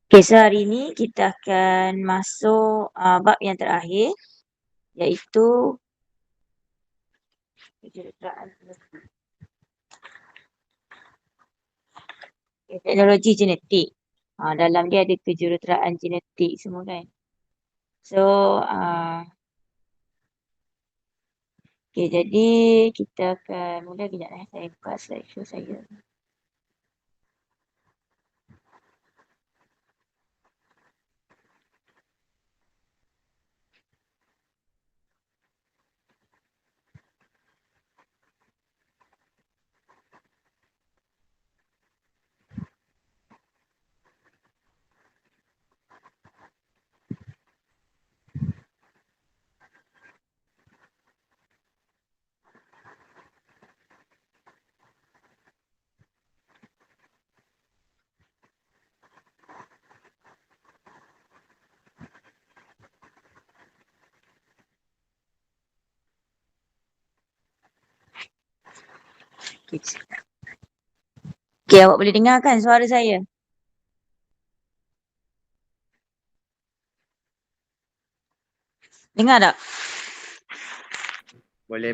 Okay, so hari ni kita akan masuk bab yang terakhir, iaitu kejuruteraan teknologi genetik. Dalam dia ada kejuruteraan genetik semua kan. So, okay, jadi kita akan mula kejap saya buka slideshow saya. Okay, awak boleh dengar kan suara saya? Dengar tak? Boleh.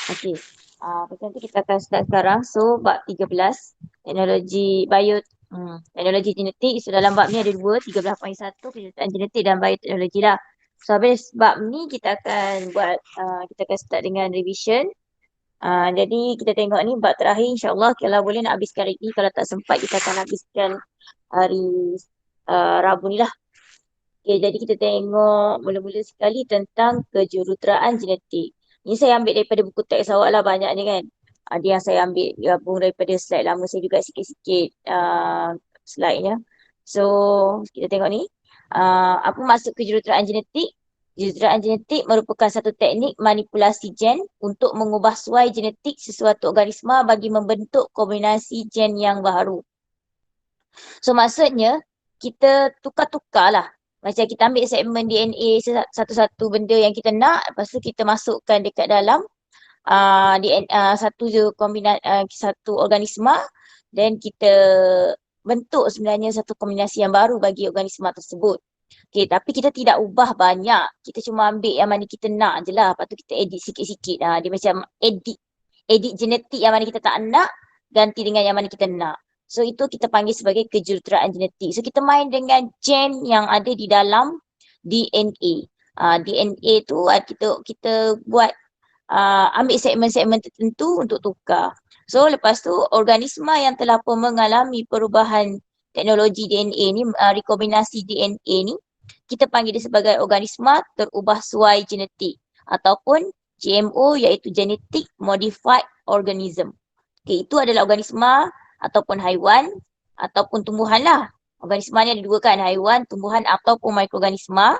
Okey. Pasal tu kita akan start sekarang. So, bab 13, teknologi teknologi genetik. So, dalam bab ni ada 2, 13.1, kejuruteraan genetik dan bioteknologi lah. So, habis bab ni kita akan kita akan start dengan revision. Jadi, kita tengok ni bab terakhir, insyaAllah kalau boleh nak habiskan hari ni. Kalau tak sempat, kita akan habiskan hari Rabu ni lah. Okay, jadi kita tengok mula-mula sekali tentang kejuruteraan genetik. Ni saya ambil daripada buku teks awak lah banyaknya kan. Ada yang saya ambil gabung daripada slide lama saya juga sikit-sikit slide-nya. So, kita tengok ni. Apa maksud kejuruteraan genetik? Kejuruteraan genetik merupakan satu teknik manipulasi gen untuk mengubah suai genetik sesuatu organisma bagi membentuk kombinasi gen yang baru. So maksudnya kita tukar-tukar lah. Macam kita ambil segmen DNA satu-satu benda yang kita nak, lepas tu kita masukkan dekat dalam satu organisma dan kita bentuk sebenarnya satu kombinasi yang baru bagi organisma tersebut. Okay, tapi kita tidak ubah banyak. Kita cuma ambil yang mana kita nak je lah. Lepas tu kita edit sikit-sikit. Dia macam edit genetik yang mana kita tak nak, ganti dengan yang mana kita nak. So itu kita panggil sebagai kejuruteraan genetik. So kita main dengan gen yang ada di dalam DNA. DNA tu kita buat ambil segmen-segmen tertentu untuk tukar. So lepas tu organisma yang telah pun mengalami perubahan teknologi DNA ni, rekombinasi DNA ni, kita panggil dia sebagai organisma terubah suai genetik ataupun GMO iaitu Genetic Modified Organism. Okay, itu adalah organisma ataupun haiwan ataupun tumbuhan lah. Organisma ni ada 2 kan, haiwan, tumbuhan ataupun mikroorganisma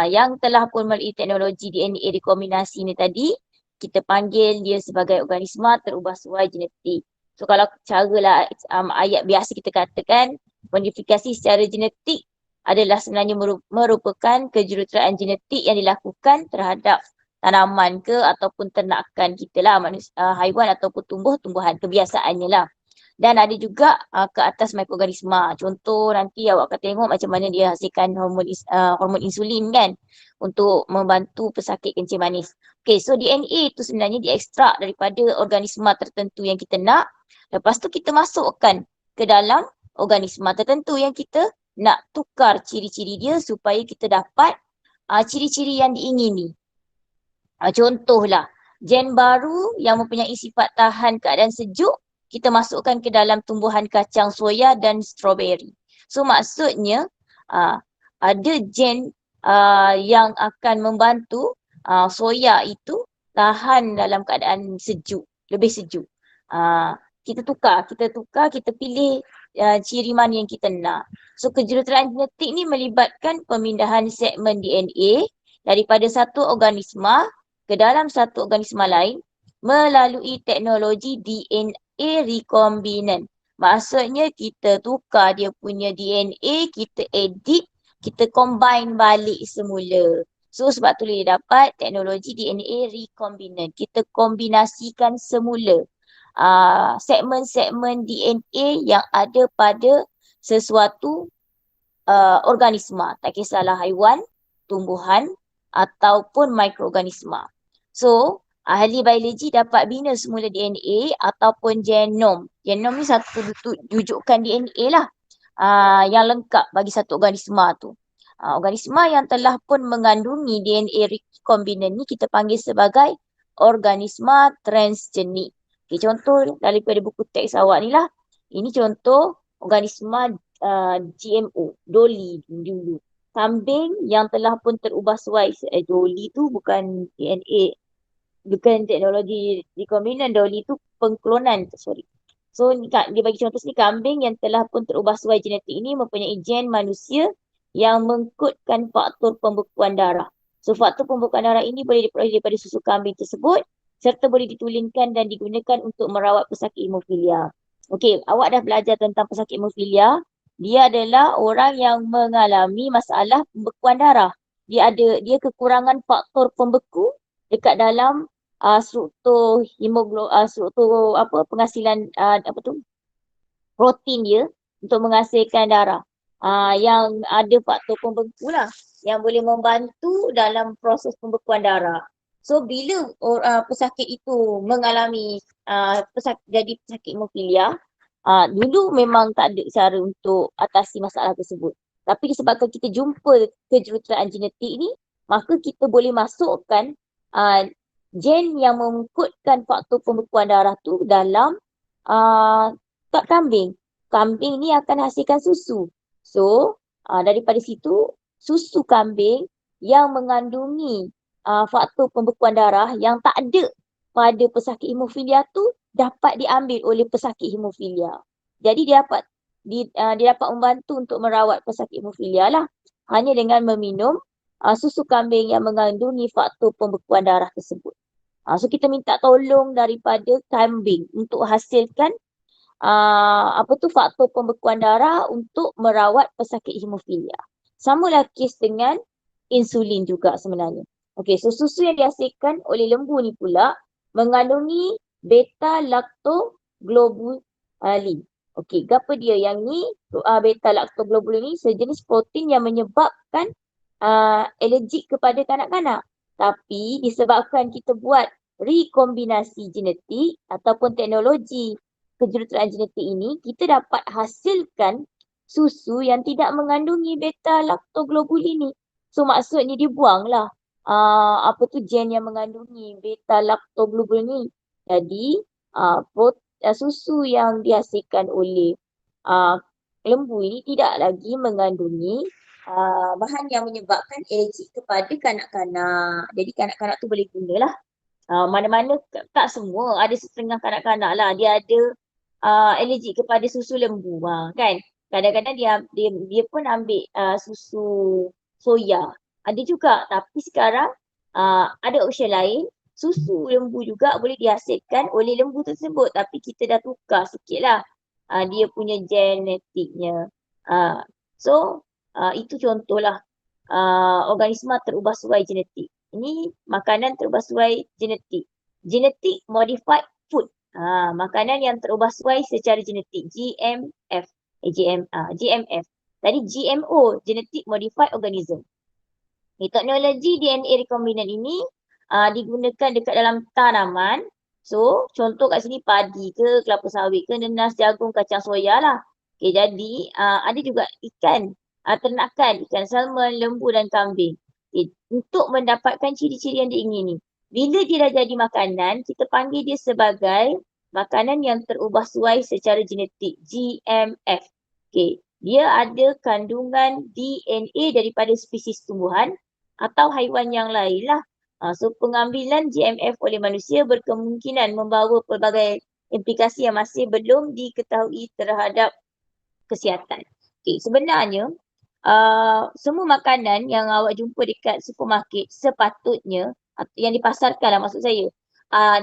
yang telah pun melalui teknologi DNA rekombinasi ni tadi, kita panggil dia sebagai organisma terubah suai genetik. So kalau caralah ayat biasa kita katakan, modifikasi secara genetik adalah sebenarnya merupakan kejuruteraan genetik yang dilakukan terhadap tanaman ke ataupun ternakan kita lah, haiwan ataupun tumbuh-tumbuhan, kebiasaannya lah. Dan ada juga ke atas mikroorganisma. Contoh nanti awak akan tengok macam mana dia hasilkan hormon insulin kan untuk membantu pesakit kencing manis. Okay, so DNA tu sebenarnya diekstrak daripada organisma tertentu yang kita nak. Lepas tu kita masukkan ke dalam organisma tertentu yang kita nak tukar ciri-ciri dia supaya kita dapat ciri-ciri yang diingini. Contohlah, gen baru yang mempunyai sifat tahan keadaan sejuk, kita masukkan ke dalam tumbuhan kacang soya dan strawberry. So maksudnya, ada gen yang akan membantu soya itu tahan dalam keadaan sejuk, lebih sejuk. Kita tukar, kita pilih ciri mana yang kita nak. So kejuruteraan genetik ni melibatkan pemindahan segmen DNA daripada satu organisma ke dalam satu organisma lain melalui teknologi DNA recombinant. Maksudnya kita tukar dia punya DNA, kita edit, kita combine balik semula. So sebab tu dia dapat teknologi DNA recombinant. Kita kombinasikan semula segmen-segmen DNA yang ada pada sesuatu organisma, tak kisahlah haiwan, tumbuhan ataupun mikroorganisma. So, ahli biologi dapat bina semula DNA ataupun genom. Genom ni satu rujukan DNA lah yang lengkap bagi satu organisma tu. Organisma yang telah pun mengandungi DNA recombinant ni kita panggil sebagai organisma transgenik. Okay, contoh daripada buku teks awak ni lah. Ini contoh organisma GMO, Dolly dulu. Kambing yang telah pun terubah suai. Dolly tu bukan DNA, bukan teknologi recombinant. Dolly tu pengklonan, sorry. So dia bagi contoh sini, kambing yang telah pun terubah suai genetik ini mempunyai gen manusia yang mengkodkan faktor pembekuan darah. So faktor pembekuan darah ini boleh diperoleh daripada susu kambing tersebut serta boleh ditulinkan dan digunakan untuk merawat pesakit hemofilia. Okey, awak dah belajar tentang pesakit hemofilia. Dia adalah orang yang mengalami masalah pembekuan darah. Dia kekurangan faktor pembeku dekat dalam struktur struktur penghasilan protein dia untuk menghasilkan darah. Yang ada faktor pembeku lah yang boleh membantu dalam proses pembekuan darah. So bila pesakit itu mengalami jadi pesakit hemofilia, dulu memang tak ada cara untuk atasi masalah tersebut. Tapi disebabkan kita jumpa kejuruteraan genetik ni, maka kita boleh masukkan gen yang mengkodkan faktor pembekuan darah tu dalam kat kambing. Kambing ni akan hasilkan susu. So, daripada situ, susu kambing yang mengandungi faktor pembekuan darah yang tak ada pada pesakit hemofilia tu dapat diambil oleh pesakit hemofilia. Jadi dia dapat membantu untuk merawat pesakit hemofilia lah. Hanya dengan meminum susu kambing yang mengandungi faktor pembekuan darah tersebut. So kita minta tolong daripada kambing untuk hasilkan faktor pembekuan darah untuk merawat pesakit hemofilia. Samalah kes dengan insulin juga sebenarnya. Okey, so susu yang dihasilkan oleh lembu ni pula mengandungi beta-lactoglobulin. Okey, apa dia yang ni? Beta-lactoglobulin ni sejenis protein yang menyebabkan alergik kepada kanak-kanak. Tapi disebabkan kita buat rekombinasi genetik ataupun teknologi kejuruteraan genetik ini, kita dapat hasilkan susu yang tidak mengandungi beta-lactoglobulin ni. So maksudnya dibuanglah gen yang mengandungi beta-lactoglobulin ni. Jadi susu yang dihasilkan oleh lembu ini tidak lagi mengandungi bahan yang menyebabkan alergik kepada kanak-kanak. Jadi kanak-kanak tu boleh gunalah. Mana-mana, tak semua, ada setengah kanak-kanak lah dia ada alergik kepada susu lembu kan. Kadang-kadang dia pun ambil susu soya. Ada juga, tapi sekarang ada option lain. Susu lembu juga boleh dihasilkan oleh lembu tersebut, tapi kita dah tukar sikit lah dia punya genetiknya. So itu contohlah organisma terubah suai genetik. Ini makanan terubah suai genetik. Genetic modified food. Makanan yang terubah suai secara genetik. GMF. GMF. Tadi GMO, genetic modified organism. Teknologi DNA recombinant ini digunakan dekat dalam tanaman. So, contoh kat sini padi ke, kelapa sawit ke, nenas, jagung, kacang soya lah. Okay, jadi ada juga ikan, ternakan, ikan salmon, lembu dan kambing. Okay, untuk mendapatkan ciri-ciri yang diingini. Bila dia dah jadi makanan, kita panggil dia sebagai makanan yang terubah suai secara genetik, GMF. Okay, dia ada kandungan DNA daripada spesies tumbuhan atau haiwan yang lain lah. So pengambilan GMF oleh manusia berkemungkinan membawa pelbagai implikasi yang masih belum diketahui terhadap kesihatan. Okay, sebenarnya semua makanan yang awak jumpa dekat supermarket sepatutnya yang dipasarkan lah maksud saya,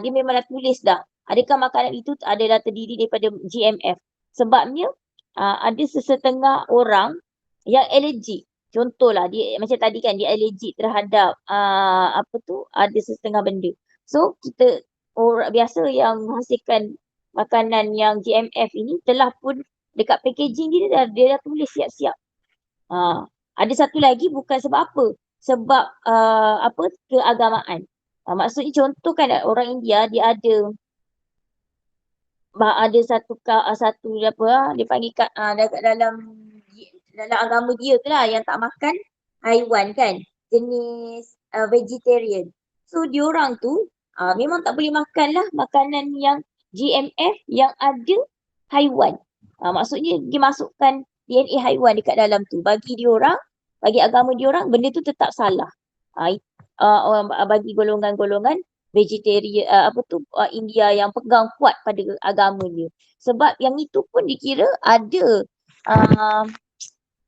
dia memang dah tulis dah adakah makanan itu adalah terdiri daripada GMF. Sebabnya ada sesetengah orang yang alergik. Contohlah dia macam tadi kan, dia alergik terhadap ada sesetengah benda. So kita orang biasa yang menghasilkan makanan yang GMF ini telah pun dekat packaging dia dah tulis siap-siap. Ada satu lagi bukan sebab apa? Sebab keagamaan. Maksudnya contoh kan orang India dia ada satu apa dia panggil dalam agama dia tu lah yang tak makan haiwan kan, jenis vegetarian. So diorang tu memang tak boleh makan lah makanan yang GMF yang ada haiwan. Maksudnya dia masukkan DNA haiwan dekat dalam tu. Bagi agama diorang benda tu tetap salah. Bagi golongan-golongan vegetarian India yang pegang kuat pada agama dia. Sebab yang itu pun dikira ada uh,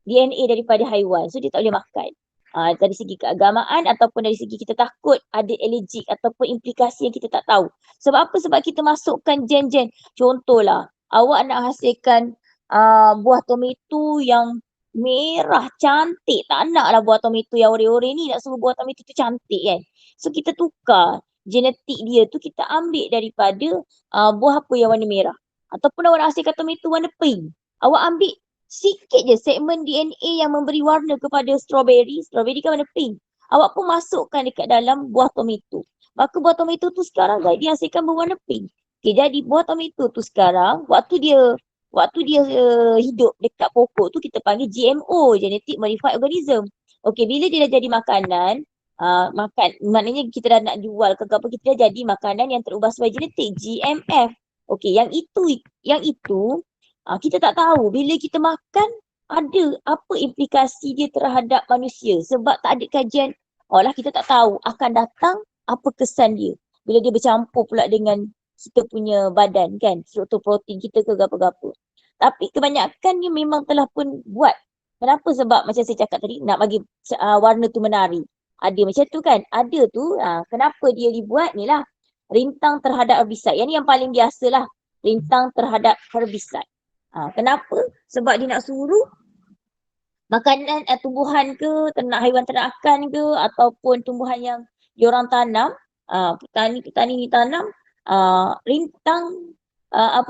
DNA daripada haiwan. So dia tak boleh makan. Dari segi keagamaan ataupun dari segi kita takut ada allergic ataupun implikasi yang kita tak tahu. Sebab apa? Sebab kita masukkan gen-gen. Contohlah, awak nak hasilkan buah tomato yang merah, cantik. Tak naklah buah tomato yang ore-ore ni. Nak suruh buah tomato tu cantik kan. So kita tukar genetik dia tu, kita ambil daripada buah apa yang warna merah. Ataupun awak nak hasilkan tomato warna pink. Awak ambil sikit je segmen DNA yang memberi warna kepada strawberry. Strawberry kan warna pink. Awak pun masukkan dekat dalam buah tomato. Maka buah tomato tu sekarang dia hasilkan berwarna pink. Okay, jadi buah tomato tu sekarang waktu dia hidup dekat pokok tu kita panggil GMO, genetic modified organism. Okay, bila dia dah jadi makanan, maknanya kita dah nak jual ke apa, kita dah jadi makanan yang terubah sesuai genetik, GMF. Okay, yang itu kita tak tahu bila kita makan ada apa implikasi dia terhadap manusia sebab tak ada kajian. Lah kita tak tahu akan datang apa kesan dia bila dia bercampur pula dengan kita punya badan kan, struktur protein kita ke apa-apa. Tapi kebanyakan dia memang telah pun buat. Kenapa? Sebab macam saya cakap tadi nak bagi warna tu menari. Ada macam tu kan. Ada tu kenapa dia dibuat ni lah. Rintang terhadap herbicide. Yang ni yang paling biasa lah. Rintang terhadap herbicide. Kenapa? Sebab dia nak suruh makanan tumbuhan ke, haiwan ternakan ke ataupun tumbuhan yang diorang tanam, petani ni tanam, rintang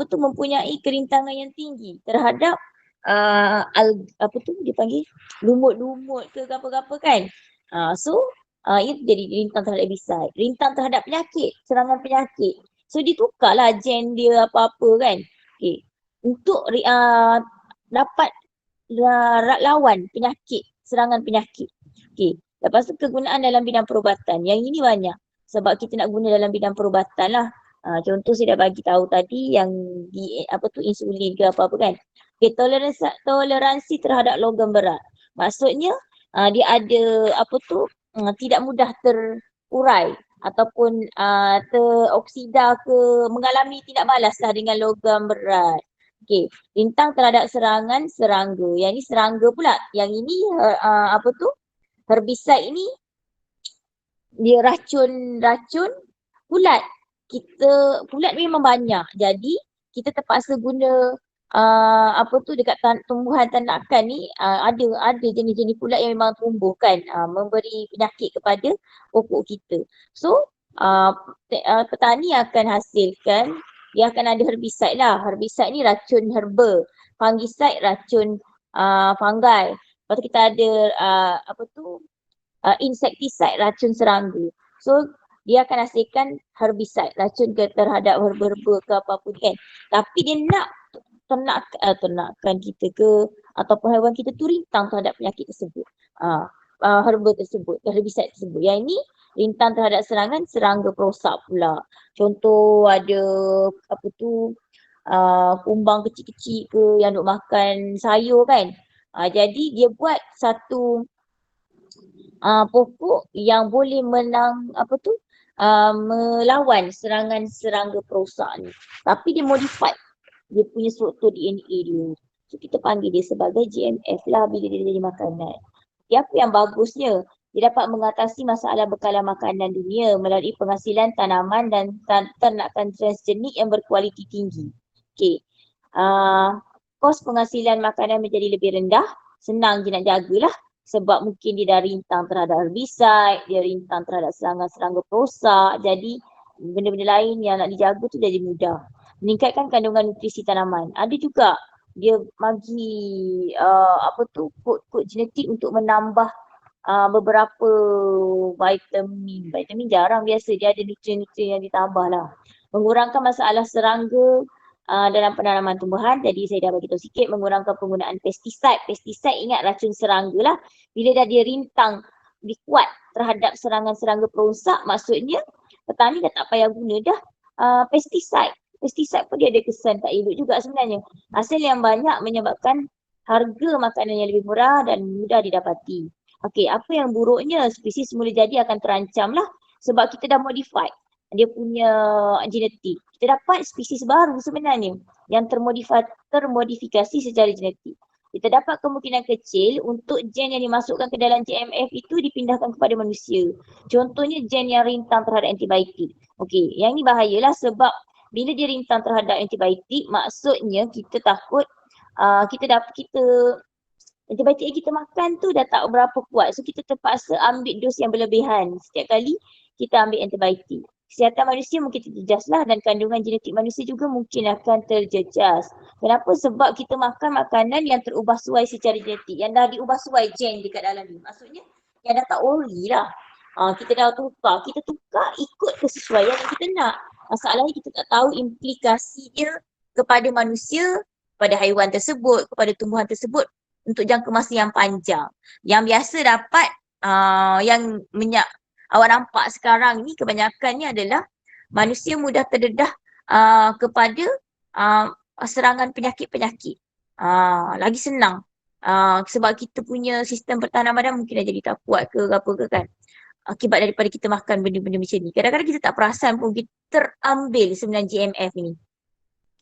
mempunyai kerintangan yang tinggi terhadap dia panggil lumut-lumut ke apa-apa kan. Itu jadi rintang terhadap herbicide. Rintang terhadap penyakit, serangan penyakit. So ditukarlah gen dia apa-apa kan. Okay. Untuk dapat lawan penyakit, serangan penyakit. Okay. Lepas tu kegunaan dalam bidang perubatan. Yang ini banyak. Sebab kita nak guna dalam bidang perubatan lah. Contoh saya dah bagi tahu tadi yang insulin ke apa-apa kan. Okay, toleransi terhadap logam berat. Maksudnya dia ada tidak mudah terurai ataupun teroksida ke, mengalami tidak balas lah dengan logam berat. Okay, rintang terhadap serangan serangga. Yang ni serangga pula. Yang ini herbicide ini dia racun ulat. Ulat memang banyak. Jadi kita terpaksa guna dekat tumbuhan tanakan ni ada jenis-jenis ulat yang memang tumbuh kan, memberi penyakit kepada pokok kita. So petani akan hasilkan, dia akan ada herbicide lah. Herbicide ni racun herba, fungicide racun fungi. Lepas tu kita ada insecticide racun serangga. So dia akan hasilkan herbicide racun terhadap herba-herba ke apa-apa kan. Tapi dia nak ternakan kita ke ataupun haiwan kita tu rintang terhadap penyakit tersebut. Herba tersebut, herbicide tersebut. Yang ini rintang terhadap serangan serangga perosak pula. Contoh ada kumbang kecil-kecil ke yang duk makan sayur kan. Jadi dia buat satu pokok yang boleh melawan serangan serangga perosak ni. Tapi dia modified dia punya struktur DNA dia. So kita panggil dia sebagai GMF lah bila dia jadi makanan. Apa yang bagusnya? Dia dapat mengatasi masalah bekalan makanan dunia melalui penghasilan tanaman dan ternakan transgenik yang berkualiti tinggi. Okay. Kos penghasilan makanan menjadi lebih rendah. Senang je nak jagalah. Sebab mungkin dia dah rintang terhadap herbicide, dia rintang terhadap serangga-serangga perosak. Jadi benda-benda lain yang nak dijaga tu jadi mudah. Meningkatkan kandungan nutrisi tanaman. Ada juga dia bagi kod genetik untuk menambah beberapa vitamin. Vitamin jarang, biasa dia ada nutrien-nutrien yang ditambah lah. Mengurangkan masalah serangga dalam penanaman tumbuhan. Jadi saya dah bagi tahu sikit, mengurangkan penggunaan pesticide. Pesticide ingat racun serangga lah. Bila dah dia rintang lebih kuat terhadap serangan-serangga perosak, maksudnya petani dah tak payah guna dah pesticide. Pesticide pun dia ada kesan tak elok juga sebenarnya. Hasil yang banyak menyebabkan harga makanan yang lebih murah dan mudah didapati. Okey, apa yang buruknya, spesies semula jadi akan terancam lah sebab kita dah modify dia punya genetik. Kita dapat spesies baru sebenarnya yang termodifikasi secara genetik. Kita dapat kemungkinan kecil untuk gen yang dimasukkan ke dalam GMF itu dipindahkan kepada manusia. Contohnya gen yang rintang terhadap antibiotik. Okey, yang ni bahayalah sebab bila dia rintang terhadap antibiotik, maksudnya kita takut kita antibiotik yang kita makan tu dah tak berapa kuat. So kita terpaksa ambil dos yang berlebihan setiap kali kita ambil antibiotik. Kesihatan manusia mungkin terjejas lah dan kandungan genetik manusia juga mungkin akan terjejas. Kenapa? Sebab kita makan makanan yang terubah suai secara genetik. Yang dah diubah suai gen dekat dalam ni. Maksudnya yang dah tak ori lah. Kita dah tukar. Kita tukar ikut kesesuaian yang kita nak. Masalahnya kita tak tahu implikasi dia kepada manusia, kepada haiwan tersebut, kepada tumbuhan tersebut untuk jangka masa yang panjang. Yang biasa dapat yang awak nampak sekarang ni kebanyakannya adalah manusia mudah terdedah kepada serangan penyakit-penyakit. Lagi senang sebab kita punya sistem pertahanan badan mungkin dah jadi tak kuat ke apa ke kan. Akibat daripada kita makan benda-benda macam ni. Kadang-kadang kita tak perasan pun kita terambil sebenarnya GMF ni.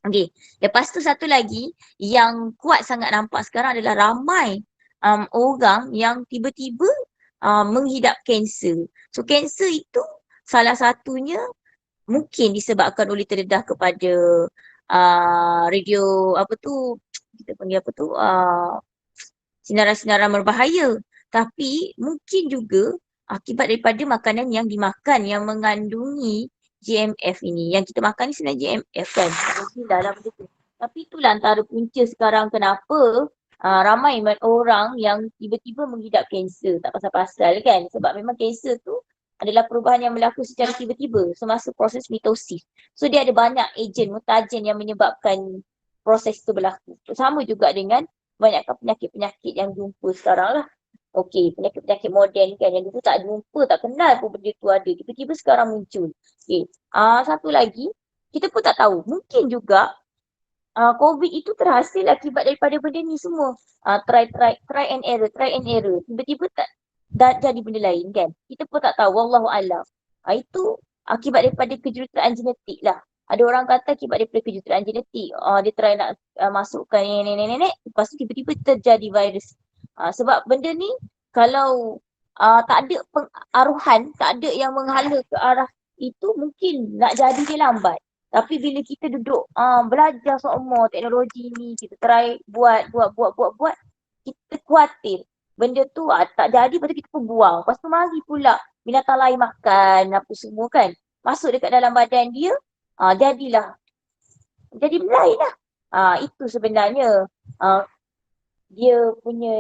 Okey, lepas tu satu lagi yang kuat sangat nampak sekarang adalah ramai orang yang tiba-tiba menghidap kanser. So kanser itu salah satunya mungkin disebabkan oleh terdedah kepada radio kita panggil sinaran-sinaran berbahaya. Tapi mungkin juga akibat daripada makanan yang dimakan yang mengandungi GMF ini. Yang kita makan ni sebenarnya GMF kan. Mungkin dalam benda tu. Tapi itulah antara punca sekarang kenapa ramai orang yang tiba-tiba menghidap kanser. Tak pasal-pasal kan. Sebab memang kanser tu adalah perubahan yang berlaku secara tiba-tiba semasa proses mitosis. So dia ada banyak ejen mutagen yang menyebabkan proses itu berlaku. Sama juga dengan banyakkan penyakit-penyakit yang jumpa sekarang lah. Okey, penyakit-penyakit moden kan yang dulu tak jumpa, tak kenal pun benda tu ada. Tiba-tiba sekarang muncul. Okey, satu lagi, kita pun tak tahu. Mungkin juga COVID itu terhasil akibat daripada benda ni semua. Try and error. Tiba-tiba tak jadi benda lain kan. Kita pun tak tahu, wallahualam. Itu akibat daripada kejuruteraan genetik lah. Ada orang kata akibat daripada kejuruteraan genetik. Dia try nak masukkan nenek-nenek, lepas tu tiba-tiba terjadi virus. Sebab benda ni kalau tak ada pengaruhan, tak ada yang menghala ke arah itu, mungkin nak jadi dia lambat. Tapi bila kita duduk belajar semua teknologi ni, kita try buat, kita khawatir benda tu tak jadi, lepas tu kita pun buang. Lepas tu mari pula binatang lain makan apa semua kan. Masuk dekat dalam badan dia, jadi benda lain lah. Itu sebenarnya dia punya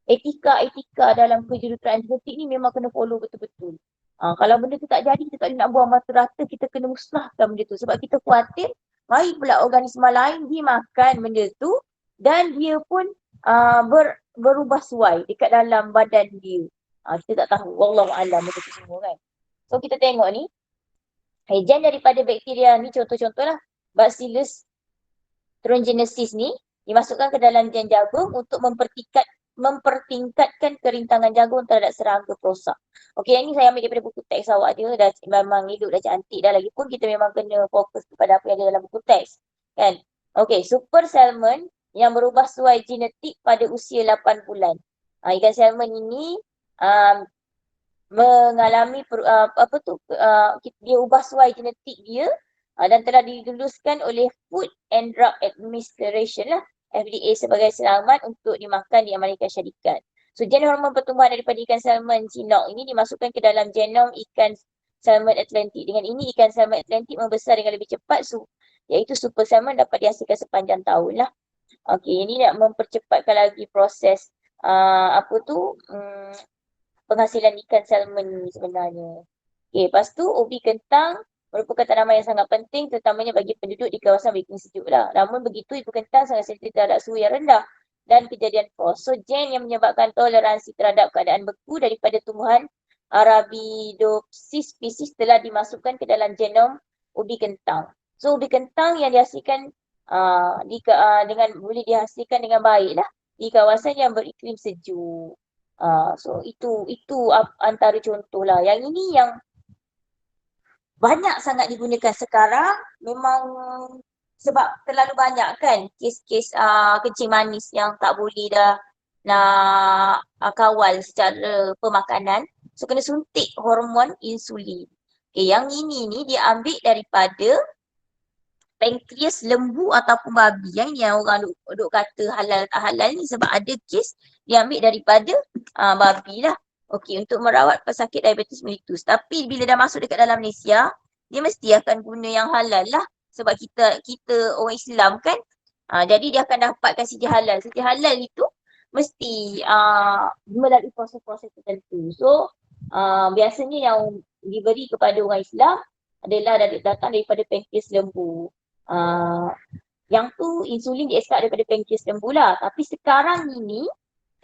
etika dalam kejuruteraan genetik ni memang kena follow betul-betul. Kalau benda tu tak jadi, kita tak boleh nak buang mata rata, kita kena musnahkan benda tu. Sebab kita khawatir, mari pula organisma lain dia makan benda tu dan dia pun berubah suai dekat dalam badan dia. Kita tak tahu, wallahualam benda tu semua kan. So kita tengok ni, gen daripada bakteria ni contoh-contoh lah, Bacillus thuringiensis ni dimasukkan ke dalam gen jagung untuk mempertingkatkan kerintangan jagung terhadap serangga perosak. Okey, yang ni saya ambil daripada buku teks awak dia. Dah memang hidup dah cantik dah, lagipun kita memang kena fokus kepada apa yang ada dalam buku teks. Kan? Okey, super salmon yang berubah suai genetik pada usia 8 bulan. Ikan salmon ini mengalami dia ubah suai genetik dia dan telah diluluskan oleh Food and Drug Administration lah, FDA, sebagai selamat untuk dimakan di Amerika Syarikat. So gen hormon pertumbuhan daripada ikan salmon Chinook ini dimasukkan ke dalam genom ikan salmon Atlantik. Dengan ini ikan salmon Atlantik membesar dengan lebih cepat, iaitu super salmon dapat dihasilkan sepanjang tahun lah. Okey, ini nak mempercepatkan lagi proses penghasilan ikan salmon ni sebenarnya. Okey, lepas tu ubi kentang merupakan tanaman yang sangat penting terutamanya bagi penduduk di kawasan beriklim sejuk lah. Namun begitu, ibu kentang sangat sensitif terhadap suhu yang rendah dan kejadian frost. So, gen yang menyebabkan toleransi terhadap keadaan beku daripada tumbuhan Arabidopsis species telah dimasukkan ke dalam genom ubi kentang. So, ubi kentang yang dihasilkan dengan boleh dihasilkan dengan baik lah di kawasan yang beriklim sejuk. So itu antara contoh lah. Yang ini yang banyak sangat digunakan sekarang, memang sebab terlalu banyak kan kes-kes kencing manis yang tak boleh dah nak kawal secara pemakanan. So kena suntik hormon insulin. Okay, yang ini ni dia ambil daripada pankreas lembu ataupun babi. Yang ni yang orang duk kata halal tak halal ni sebab ada kes dia ambil daripada babi lah. Okey, untuk merawat pesakit diabetes mellitus. Tapi bila dah masuk dekat dalam Malaysia, dia mesti akan guna yang halal lah. Sebab kita orang Islam kan. Jadi dia akan dapatkan sijil halal. Sijil halal itu mesti melalui proses-proses tertentu. So, biasanya yang diberi kepada orang Islam adalah datang daripada pankreas lembu. Yang tu insulin diekstrak daripada pankreas lembu lah. Tapi sekarang ini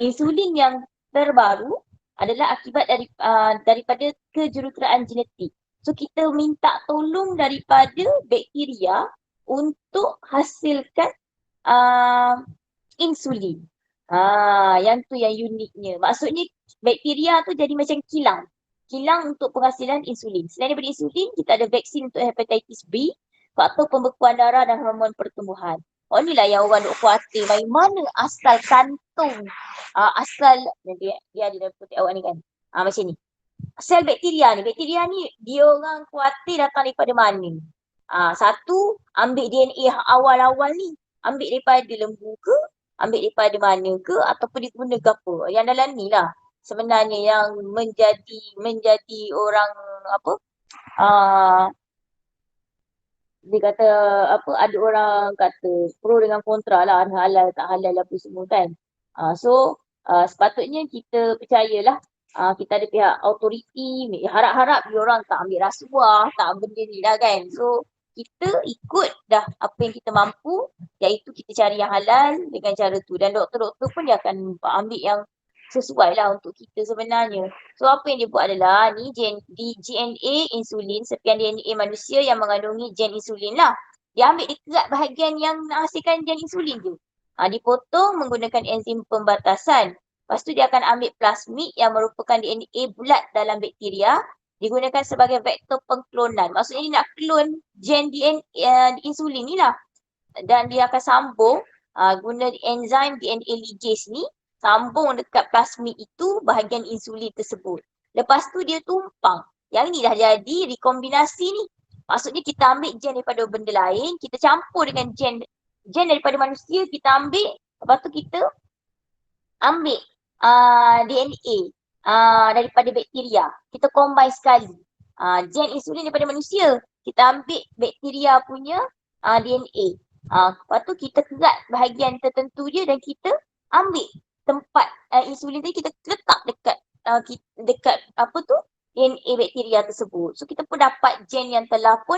insulin yang terbaru adalah akibat daripada kejuruteraan genetik. So kita minta tolong daripada bakteria untuk hasilkan insulin. Yang tu yang uniknya. Maksudnya bakteria tu jadi macam kilang. Kilang untuk penghasilan insulin. Selain daripada insulin, kita ada vaksin untuk hepatitis B, faktor pembekuan darah dan hormon pertumbuhan. Oh inilah yang orang duk khawatir. Dari mana asal kantung? Dia ada dalam putih awak ni kan. Macam ni. Sel bakteria ni dia orang khawatir datang daripada mana? Satu, ambil DNA awal-awal ni. Ambil daripada lembu ke? Ambil daripada mana ke? Ataupun diguna ke apa? Yang dalam ni lah. Sebenarnya yang menjadi orang dia kata ada orang kata pro dengan kontra lah, halal tak halal apa semua kan. Sepatutnya kita percayalah kita ada pihak autoriti, harap-harap dia orang tak ambil rasuah, tak benda ni dah kan. So kita ikut dah apa yang kita mampu, iaitu kita cari yang halal dengan cara tu. Dan doktor-doktor pun dia akan ambil yang sesuai lah untuk kita sebenarnya. So apa yang dia buat adalah ni di DNA insulin, serpihan DNA manusia yang mengandungi gen insulin lah. Dia ambil dikerat bahagian yang hasilkan gen insulin tu. Dipotong menggunakan enzim pembatasan. Lepas tu dia akan ambil plasmid yang merupakan DNA bulat dalam bakteria, digunakan sebagai vektor pengklonan. Maksudnya dia nak klon gen DNA insulin ni lah. Dan dia akan sambung guna enzim DNA ligase ni, sambung dekat plasmid itu bahagian insulin tersebut. Lepas tu dia tumpang. Yang ni dah jadi rekombinasi ni. Maksudnya kita ambil gen daripada benda lain, kita campur dengan gen daripada manusia, kita ambil, lepas tu kita ambil DNA daripada bakteria. Kita combine sekali. Gen insulin daripada manusia, kita ambil bakteria punya DNA. Lepas tu kita kerat bahagian tertentu dia dan kita ambil tempat insulin tadi, kita letak dekat DNA bakteria tersebut. So kita pun dapat gen yang telah pun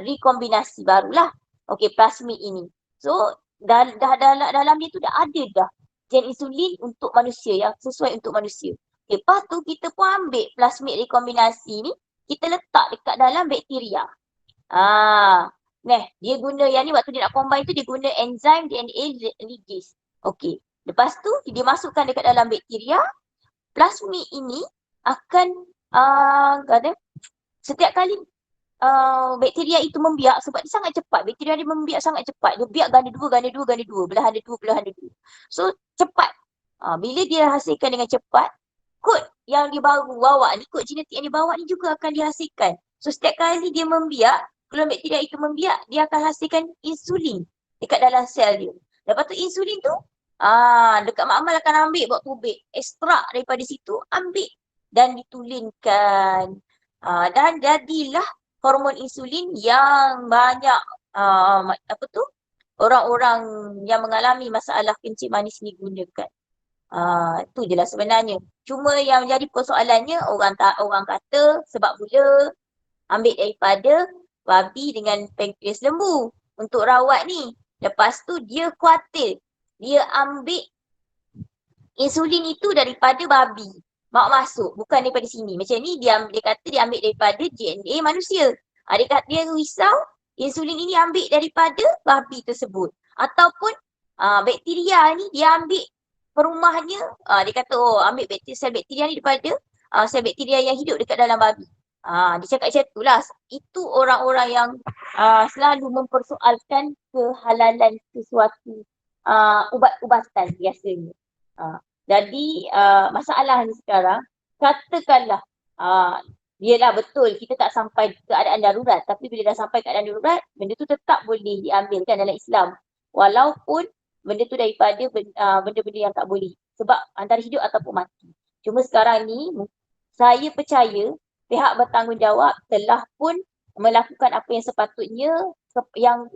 rekombinasi barulah. Okey, plasmid ini. So dalam dia tu dah ada dah gen insulin untuk manusia, yang sesuai untuk manusia. Okay, lepas tu kita pun ambil plasmid rekombinasi ni, kita letak dekat dalam bakteria. Dia guna yang ni, waktu dia nak combine tu dia guna enzim DNA ligase. Okey. Lepas tu dia masukkan dekat dalam bakteria. Plasmid ini akan setiap kali bakteria itu membiak, sebab dia sangat cepat. Bakteria dia membiak sangat cepat. Dia biak ganda dua, belahan dua. So cepat. Bila dia hasilkan dengan cepat, kod yang dia bawa ni, kod genetik yang dia bawa ni juga akan dihasilkan. So setiap kali dia membiak, kalau bakteria itu membiak, dia akan hasilkan insulin dekat dalam sel dia. Lepas tu insulin tu dekat makmal akan ambil, buat tubik, ekstrak daripada situ, ambil dan ditulinkan Dan jadilah hormon insulin yang banyak orang-orang yang mengalami masalah kencing manis ni gunakan. Tu je lah sebenarnya. Cuma yang jadi persoalannya orang kata sebab gula ambil daripada babi dengan pankreas lembu untuk rawat ni. Lepas tu dia khuatir. Dia ambil insulin itu daripada babi. Mak masuk, bukan daripada sini. Macam ni dia kata dia ambil daripada DNA manusia. Dia kata dia risau insulin ini ambil daripada babi tersebut. Ataupun bakteria ni dia ambil perumahnya. Dia kata ambil sel bakteria ni daripada sel bakteria yang hidup dekat dalam babi. Dia cakap macam tu lah. Itu orang-orang yang selalu mempersoalkan kehalalan sesuatu ubat-ubatan biasanya. Jadi masalah ni sekarang, katakanlah yelah betul kita tak sampai keadaan darurat, tapi bila dah sampai keadaan darurat, benda tu tetap boleh diambilkan dalam Islam. Walaupun benda tu daripada benda-benda yang tak boleh. Sebab antara hidup ataupun mati. Cuma sekarang ni, saya percaya pihak bertanggungjawab telah pun melakukan apa yang sepatutnya, yang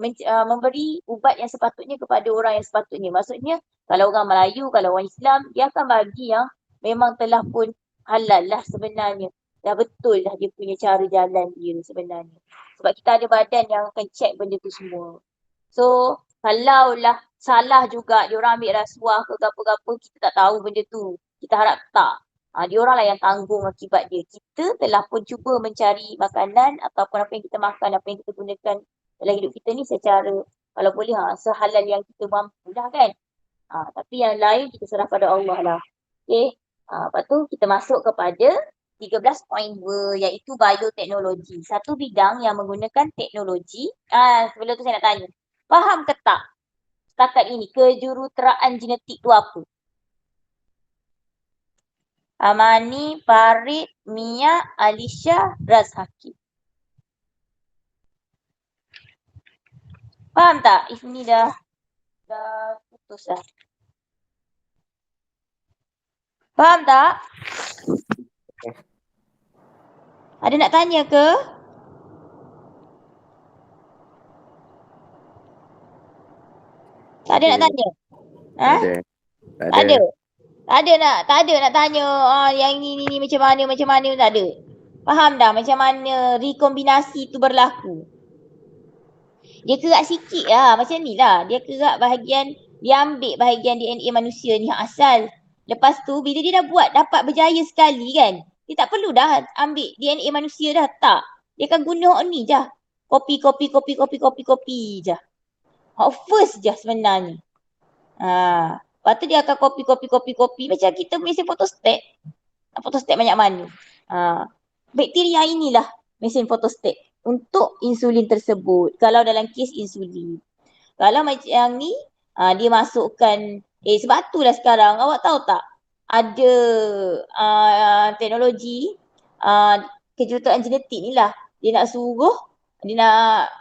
memberi ubat yang sepatutnya kepada orang yang sepatutnya. Maksudnya kalau orang Melayu, kalau orang Islam, dia akan bagi yang memang telah pun halal lah sebenarnya. Dah betul lah dia punya cara jalan dia sebenarnya. Sebab kita ada badan yang akan check benda tu semua. So, kalaulah salah juga dia orang ambil rasuah ke apa-apa, kita tak tahu benda tu. Kita harap tak. Dia orang lah yang tanggung akibat dia. Kita telah pun cuba mencari makanan ataupun apa yang kita makan, apa yang kita gunakan dalam hidup kita ni secara kalau boleh sehalal yang kita mampu lah kan. Tapi yang lain kita serah pada Allah lah. Okay. Lepas tu kita masuk kepada 13.2 iaitu bioteknologi. Satu bidang yang menggunakan teknologi. Sebelum tu saya nak tanya. Faham ke tak setakat ini kejuruteraan genetik tu apa? Amani, Farid, Mia, Alisha, Razhaki. Faham tak? Ifni dah putus dah. Faham tak? Ada nak tanya ke? Tak ada nak tanya? Tak ada. Tak ada nak tanya yang ni macam mana tak ada. Faham dah macam mana rekombinasi tu berlaku? Dia kerak sikit lah macam ni lah. Dia kerak dia ambil bahagian DNA manusia ni yang asal. Lepas tu bila dia dah buat dapat berjaya sekali kan, dia tak perlu dah ambil DNA manusia dah, tak. Dia akan guna ni je. Kopi je. First je sebenarnya. Lepas tu dia akan kopi macam kita mesin photostat. Photostat banyak mana. Bakteria inilah mesin photostat untuk insulin tersebut. Kalau dalam kes insulin. Kalau macam yang ni, dia masukkan, sebab itulah sekarang, awak tahu tak? Ada teknologi kejuruteraan genetik ni lah. Dia nak suruh, dia nak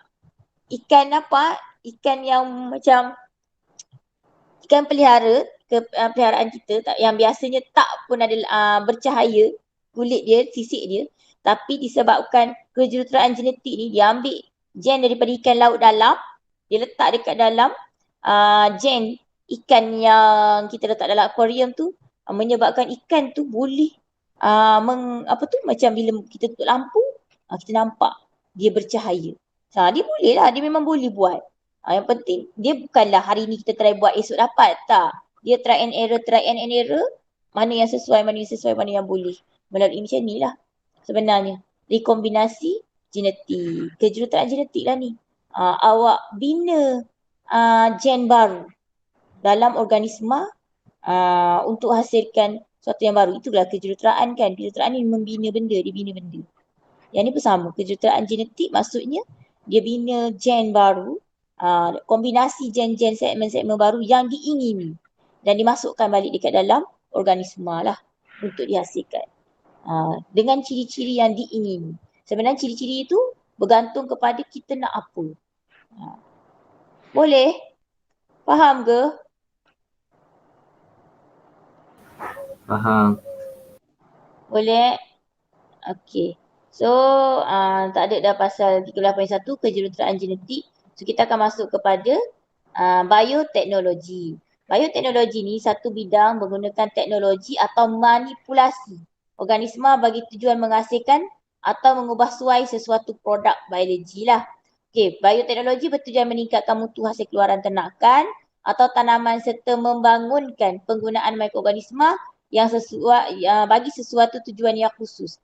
ikan yang macam ikan peliharaan kita yang biasanya tak pun ada bercahaya kulit dia, sisik dia, tapi disebabkan kejuruteraan genetik ni dia ambil gen daripada ikan laut dalam, dia letak dekat dalam gen ikan yang kita letak dalam akuarium tu, menyebabkan ikan tu boleh macam bila kita tutup lampu, kita nampak dia bercahaya. Dia boleh lah, dia memang boleh buat. Yang penting, dia bukanlah hari ni kita try buat esok dapat, tak. Dia try and error, mana yang sesuai, mana yang boleh. Melalui macam ni lah sebenarnya. Rekombinasi genetik, kejuruteraan genetik lah ni. Awak bina gen baru dalam organisma untuk hasilkan sesuatu yang baru. Itulah kejuruteraan kan. Kejuruteraan ni membina benda, dia bina benda. Yang ni pun sama, kejuruteraan genetik maksudnya dia bina gen baru, kombinasi gen-gen segmen-segmen baru yang diingini dan dimasukkan balik dekat dalam organisma lah untuk dihasilkan dengan ciri-ciri yang diingini. Sebenarnya ciri-ciri itu bergantung kepada kita nak apa. Boleh? Faham ke? Faham. Boleh? Okey. So, tak ada dah pasal 381 kejuruteraan genetik. So, kita akan masuk kepada bioteknologi. Bioteknologi ni satu bidang menggunakan teknologi atau manipulasi organisma bagi tujuan menghasilkan atau mengubah suai sesuatu produk biologi lah. Okey, bioteknologi bertujuan meningkatkan mutu hasil keluaran ternakan atau tanaman serta membangunkan penggunaan mikroorganisma yang sesuai bagi sesuatu tujuan yang khusus.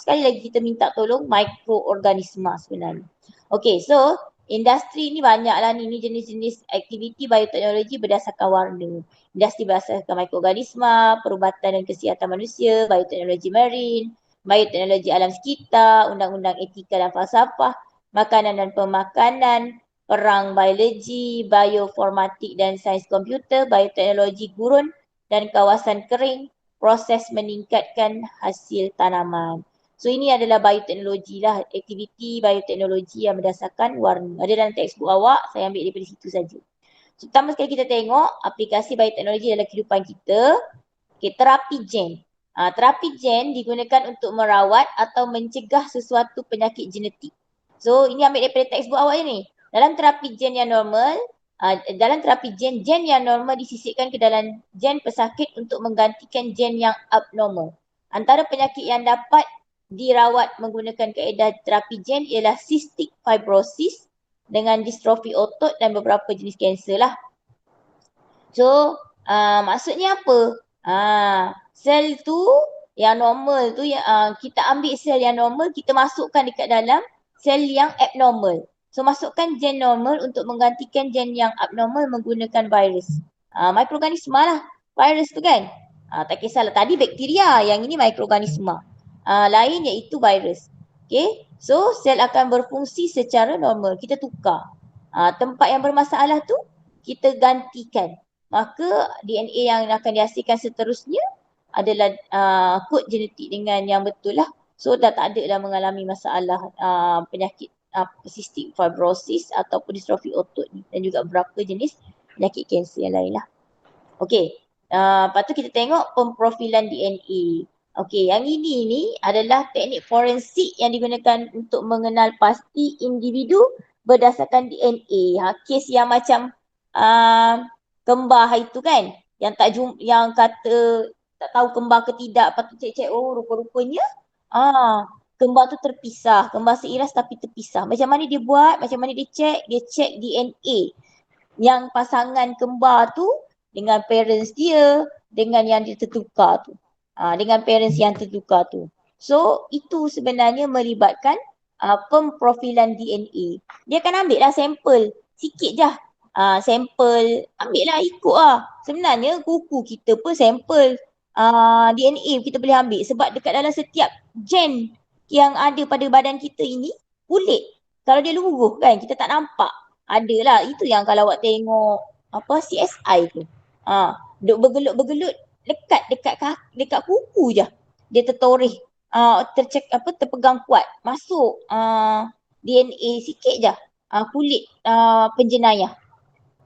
Sekali lagi kita minta tolong mikroorganisma sebenarnya. Okey, so industri ni banyaklah ni jenis-jenis aktiviti bioteknologi berdasarkan warna. Industri berdasarkan mikroorganisma, perubatan dan kesihatan manusia, bioteknologi marine, bioteknologi alam sekitar, undang-undang etika dan falsafah, makanan dan pemakanan, perang biologi, bioformatik dan sains komputer, bioteknologi gurun dan kawasan kering, proses meningkatkan hasil tanaman. So ini adalah bioteknologi lah, aktiviti bioteknologi yang berdasarkan warna. Ada dalam textbook awak, saya ambil daripada situ saja. So, pertama sekali kita tengok aplikasi bioteknologi dalam kehidupan kita. Okay, terapi gen. Terapi gen digunakan untuk merawat atau mencegah sesuatu penyakit genetik. So ini ambil daripada textbook awak ni. Dalam terapi gen yang normal, dalam terapi gen yang normal disisipkan ke dalam gen pesakit untuk menggantikan gen yang abnormal. Antara penyakit yang dapat dirawat menggunakan kaedah terapi gen ialah cystic fibrosis dengan distrofi otot dan beberapa jenis kanser lah. So, maksudnya apa? Sel tu yang normal tu, kita ambil sel yang normal, kita masukkan dekat dalam sel yang abnormal. So, masukkan gen normal untuk menggantikan gen yang abnormal menggunakan virus. Mikroorganisma lah. Virus tu kan? Tak kisahlah. Tadi bakteria, yang ini mikroorganisma. Lain iaitu virus. Okay? So, sel akan berfungsi secara normal. Kita tukar. Tempat yang bermasalah tu, kita gantikan. Maka DNA yang akan dihasilkan seterusnya adalah kod genetik dengan yang betul lah. So dah tak ada dah mengalami masalah penyakit cystic fibrosis ataupun distrofi otot ni dan juga beberapa jenis penyakit kanser yang lain lah. Okey, lepas tu kita tengok pemprofilan DNA. Okey, yang ini ni adalah teknik forensik yang digunakan untuk mengenal pasti individu berdasarkan DNA. Kes yang macam kembar itu kan, yang yang kata tak tahu kembar ke tidak, patut cek-cek, oh rupa-rupanya kembar tu terpisah, kembar seiras tapi terpisah. Macam mana dia buat, macam mana dia cek DNA yang pasangan kembar tu dengan parents dia, dengan yang dia tertukar tu. Dengan parents yang tertukar tu. So, itu sebenarnya melibatkan pemprofilan DNA. Dia akan ambil lah sampel, sikit je. Sampel, ambil lah, ikut lah. Sebenarnya kuku kita pun sampel DNA kita boleh ambil sebab dekat dalam setiap gen yang ada pada badan kita ini, kulit. Kalau dia luruh kan, kita tak nampak. Adalah, itu yang kalau awak tengok CSI tu. Duk bergelut-bergelut dekat kuku je. Dia tertoreh, terpegang kuat. Masuk DNA sikit je. Kulit penjenayah.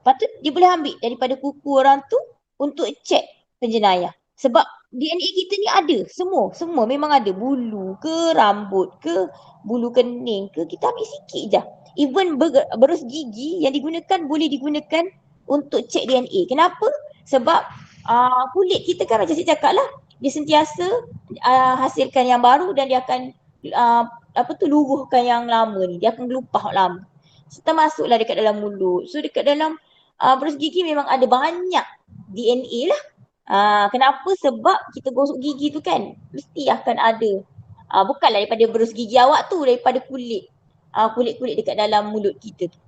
Lepas tu dia boleh ambil daripada kuku orang tu untuk cek penjenayah. Sebab DNA kita ni ada, semua memang ada. Bulu ke, rambut ke, bulu kening ke, kita ambil sikit je. Even berus gigi yang digunakan boleh digunakan untuk cek DNA. Kenapa? Sebab kulit kita kan macam saya cakap lah, dia sentiasa hasilkan yang baru dan dia akan luruhkan yang lama ni. Dia akan gelupah lama. Serta masuklah dekat dalam mulut. So dekat dalam berus gigi memang ada banyak DNA lah. Kenapa? Sebab kita gosok gigi tu kan mesti akan ada. Bukanlah daripada berus gigi awak tu, daripada kulit. Kulit-kulit dekat dalam mulut kita tu.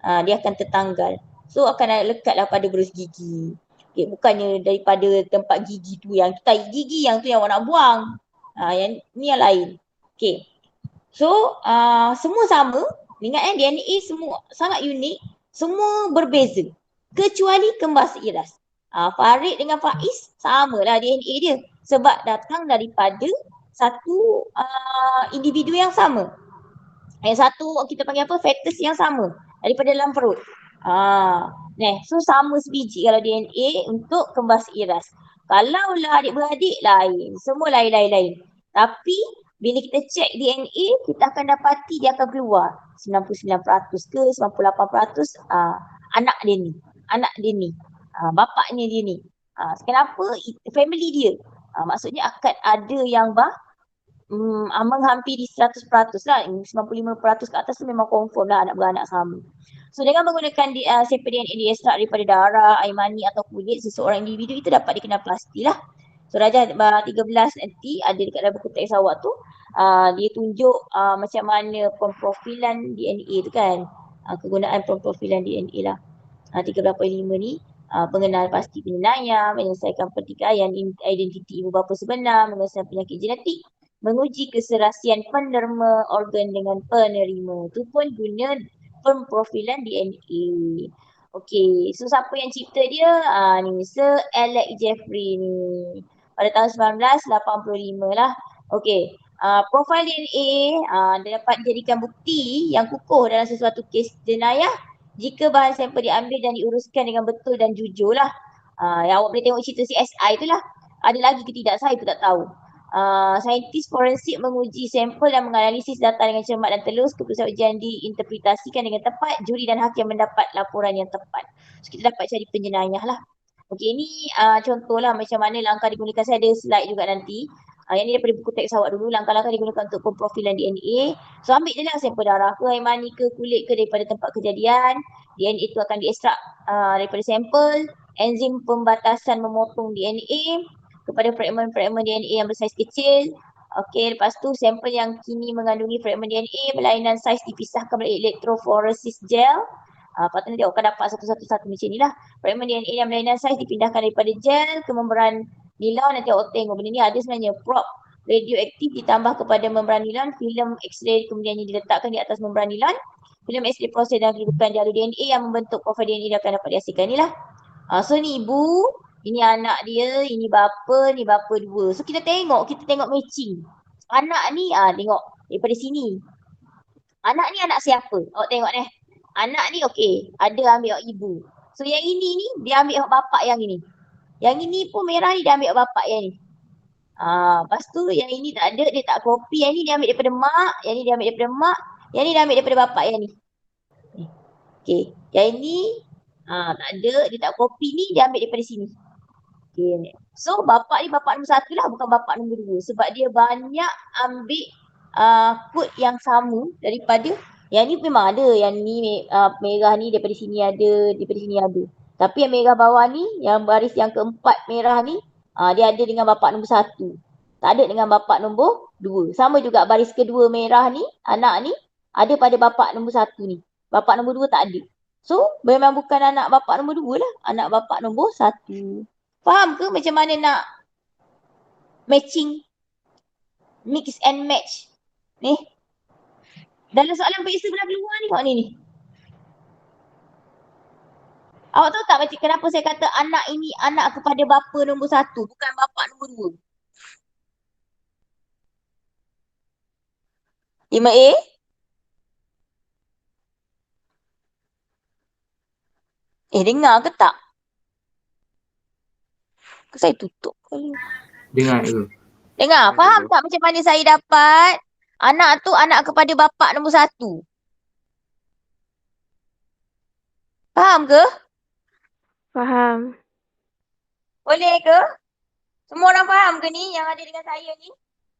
Dia akan tertanggal. So akan lekatlah pada berus gigi. Okay, bukannya daripada tempat gigi tu yang kita gigi yang tu yang awak nak buang. Yang ni yang lain. Okay. So semua sama. Ingat DNA semua sangat unik. Semua berbeza. Kecuali kembar seiras. Farid dengan Faiz samalah DNA dia. Sebab datang daripada satu individu yang sama. Yang satu kita panggil apa? Fetus yang sama. Daripada dalam perut. So sama sebiji kalau DNA untuk kembar seiras. Kalau lah adik-beradik lain. Semua lain-lain. Tapi Bila kita check DNA, kita akan dapati dia akan keluar 99% ke 98% anak dia ni. Anak dia ni. Bapaknya dia ni. Kenapa? Family dia. Maksudnya akan ada yang menghampiri 100% lah. 95% ke atas tu memang confirm lah anak beranak sama. So dengan menggunakan sampel DNA diekstrak daripada darah, air mani atau kulit seseorang individu, itu dapat dikenal pastilah. So Rajah 13 nanti ada dekat dalam buku teks awak tu, dia tunjuk macam mana pemprofilan DNA tu kan. Kegunaan pemprofilan DNA lah. 13.5 ni pengenalan pasti penjenayah, menyelesaikan pertikaian identiti ibu bapa sebenar, mengenal penyakit genetik, menguji keserasian penderma organ dengan penerima. Itu pun guna pemprofilan DNA. Okey, so siapa yang cipta dia? Ni Sir Alex Jeffrey ni. Pada tahun 1985 lah. Okey, profil DNA dia dapat dijadikan bukti yang kukuh dalam sesuatu kes jenayah jika bahan sampel diambil dan diuruskan dengan betul dan jujur lah. Yang awak boleh tengok cerita CSI tu lah. Ada lagi ke tidak, saya pun tak tahu. Saintis forensik menguji sampel dan menganalisis data dengan cermat dan telus. Keputusan ujian diinterpretasikan dengan tepat. Juri dan hakim mendapat laporan yang tepat. So, kita dapat cari penjenayah lah. Okey, ini contohlah macam mana langkah digunakan. Saya ada slide juga nanti. Yang ni daripada buku teks awak dulu. Langkah-langkah digunakan untuk pemprofilan DNA. So, ambil je lah sampel darah ke, air mani ke, kulit ke daripada tempat kejadian. DNA itu akan diekstrak daripada sampel. Enzim pembatasan memotong DNA kepada fragmen-fragmen DNA yang bersaiz kecil. Okey, lepas tu sampel yang kini mengandungi fragmen DNA berlainan saiz dipisahkan melalui elektroforesis gel. Lepas tu nanti awak akan dapat satu-satu macam ni lah. Fragmen DNA yang berlainan saiz dipindahkan daripada gel ke membran nilon. Nanti awak tengok benda ni ada sebenarnya prop radioaktif ditambah kepada membran nilon. Filem X-ray kemudiannya diletakkan di atas membran nilon. Filem X-ray proses dan kedudukan jalur DNA yang membentuk profil DNA dia akan dapat dihasilkan ni lah. So ni ibu, ini anak dia, ini bapa dua. So kita tengok matching. Anak ni tengok daripada sini. Anak ni anak siapa? Awak tengok ni. Anak ni okey, ada ambil ibu. So yang ini ni dia ambil bapak yang ini. Yang ini pun merah ni dia ambil bapak yang ni. Lepas tu yang ini tak ada, dia tak copy. Yang ni dia ambil daripada mak, yang ni dia ambil daripada mak, yang ni dia ambil daripada bapak yang ni. Okey, yang ini tak ada, dia tak copy ni, dia ambil daripada sini. Okay. So bapak ni bapak nombor 1 lah, bukan bapak nombor 2. Sebab dia banyak ambil kod yang sama daripada yang ni memang ada. Yang ni merah ni daripada sini ada, daripada sini ada. Tapi yang merah bawah ni, yang baris yang keempat merah ni, dia ada dengan bapak nombor 1. Tak ada dengan bapak nombor 2. Sama juga baris kedua merah ni, anak ni, ada pada bapak nombor 1 ni. Bapak nombor 2 tak ada. So memang bukan anak bapak nombor 2 lah. Anak bapak nombor 1. Faham ke macam mana nak matching, mix and match? Ni. Dalam soalan periksa sebelah keluar ni kau ni. Awak tahu tak macam kenapa saya kata anak ini anak kepada bapa nombor 1, bukan bapa nombor 2? 5A? Dengar ke tak? Saya tutup kali. Dengar dulu. Dengar, faham tak macam mana saya dapat anak tu anak kepada bapa nombor 1? Faham ke? Faham. Boleh ke? Semua orang faham ke ni yang ada dengan saya ni?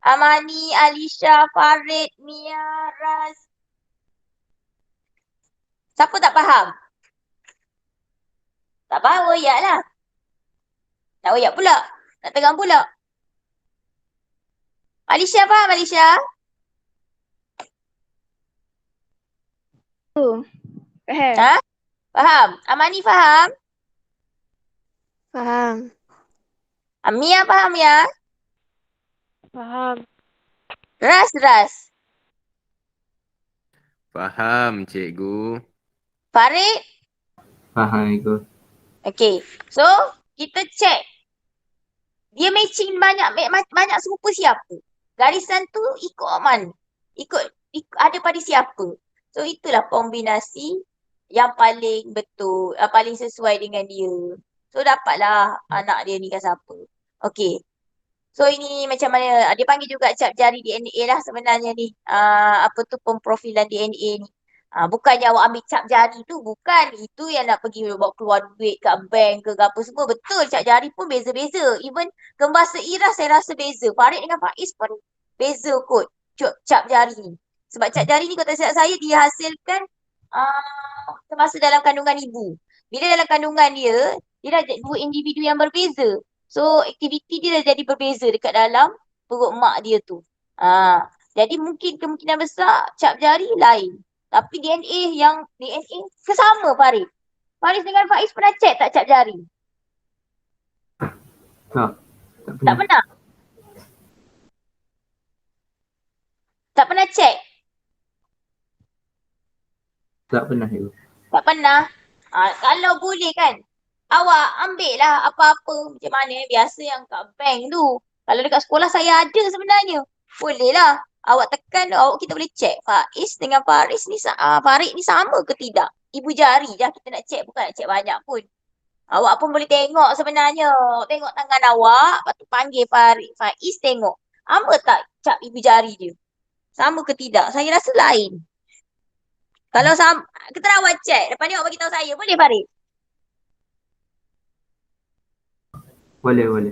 Amani, Alisha, Farid, Mia, Raz. Siapa tak faham? Tak faham, oyak lah. Nak oyak pula. Nak tegang pula. Alisha faham, Alisha? Faham. Faham. Amani faham? Faham. Mia faham ya? Faham. Ras. Faham, cikgu. Farid? Faham, cikgu. Okay. So, kita check. Dia matching banyak serupa siapa? Garisan tu ikut mana? Ikut ada pada siapa? So, itulah kombinasi yang paling betul, paling sesuai dengan dia. So, dapatlah anak dia ni kan siapa. Okay. So ini macam mana, dia panggil juga cap jari DNA lah sebenarnya ni. Apa tu pemprofilan DNA ni. Bukannya awak ambil cap jari tu, bukan. Itu yang nak pergi bawa keluar duit kat bank ke apa semua. Betul, cap jari pun beza-beza. Even gambar seiras saya rasa beza. Farid dengan Faiz pun beza kot cap jari ni. Sebab cap jari ni kalau tak silap saya dihasilkan semasa dalam kandungan ibu. Bila dalam kandungan dia dah dua individu yang berbeza. So aktiviti dia dah jadi berbeza dekat dalam perut mak dia tu. Jadi mungkin kemungkinan besar cap jari lain. Tapi DNA kesama Farid. Farid dengan Faiz pernah check tak cap jari? Tak Tak pernah. Tak pernah check. Tak pernah cikgu. Tak pernah. Kalau boleh kan, awak ambil lah apa-apa macam mana biasa yang kat bank tu. Kalau dekat sekolah saya ada sebenarnya. Boleh lah. Awak tekan, kita boleh check. Faiz dengan Farid ni sama ke tidak? Ibu jari dah kita nak check, bukan nak check banyak pun. Awak pun boleh tengok sebenarnya. Tengok tangan awak, lepas tu panggil Faiz tengok. Sama tak cap ibu jari dia? Sama ke tidak? Saya rasa lain. Kalau sama, kita awak check. Lepas ni awak bagi tahu saya. Boleh Farid? Boleh.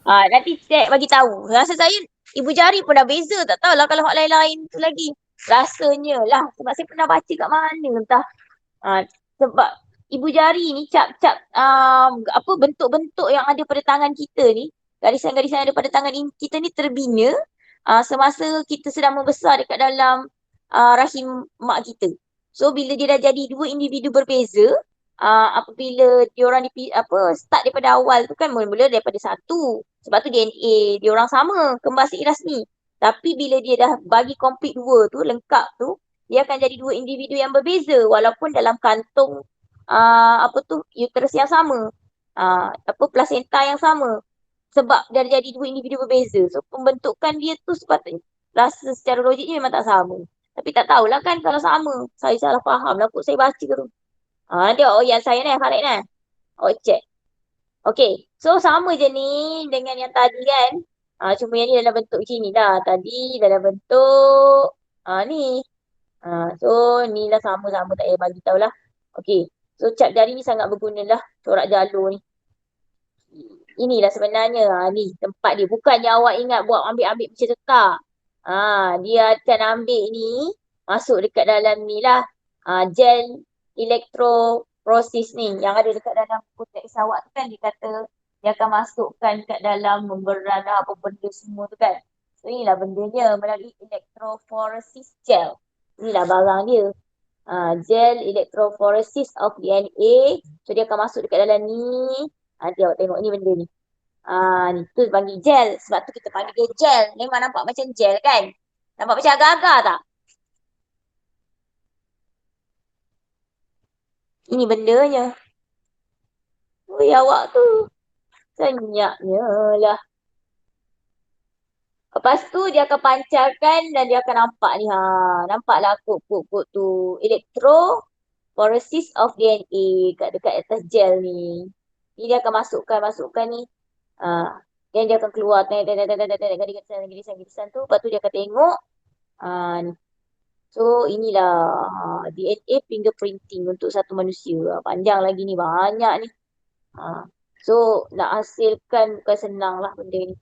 Nanti check bagi tahu. Rasa saya ibu jari pun dah beza. Tak tahulah kalau hak lain-lain tu lagi. Rasanya lah. Sebab saya pernah baca kat mana entah. Sebab ibu jari ni cap-cap apa bentuk-bentuk yang ada pada tangan kita ni. Garisan-garisan yang ada pada tangan kita ni terbina semasa kita sedang membesar dekat dalam rahim mak kita. So bila dia dah jadi dua individu berbeza, apabila diorang start daripada awal tu kan mula-mula daripada satu. Sebab tu DNA diorang sama, kembar seiras ni. Tapi bila dia dah bagi complete dua tu, lengkap tu, dia akan jadi dua individu yang berbeza walaupun dalam kantung uterus yang sama. Plasenta yang sama. Sebab dia jadi dua individu berbeza. So pembentukan dia tu sepatutnya rasa secara logiknya memang tak sama. Tapi tak tahulah kan kalau sama. Saya salah faham lah kot saya baca tu. Dia yang saya ni, Farid ni. Check. Okay. So sama je ni dengan yang tadi kan. Cuma yang ni dalam bentuk macam ni dah. Tadi dalam bentuk ni. So ni lah sama-sama tak payah bagi tahu lah. Okay. So cap jari ni sangat berguna lah. Corak jalur ni. Inilah sebenarnya. Ni tempat dia. Bukannya awak ingat buat ambil-ambil macam tekak. Dia akan ambil ni. Masuk dekat dalam ni lah. Gel elektroforesis ni yang ada dekat dalam kotak pesawat tu kan dia kata dia akan masukkan kat dalam memberan apa benda semua tu kan. So inilah bendanya melalui elektroforesis gel. Inilah barang dia. Gel elektroforesis of DNA. So dia akan masuk dekat dalam ni. Nanti awak tengok ni benda ni. Ni tu panggil gel. Sebab tu kita panggil dia gel. Memang nampak macam gel kan. Nampak macam agar-agar tak? Ini bendanya. Ui, awak tu senyapnya lah. Lepas tu dia akan pancarkan dan dia akan nampak ni. Nampaklah kod-kod tu. Electrophoresis of DNA dekat atas gel ni. Ni dia akan masukkan ni. Dan dia akan keluar garisan tu. Lepas tu dia akan tengok. Ni. So inilah DNA fingerprinting untuk satu manusia. Panjang lagi ni, banyak ni. So nak hasilkan bukan senang lah benda ni.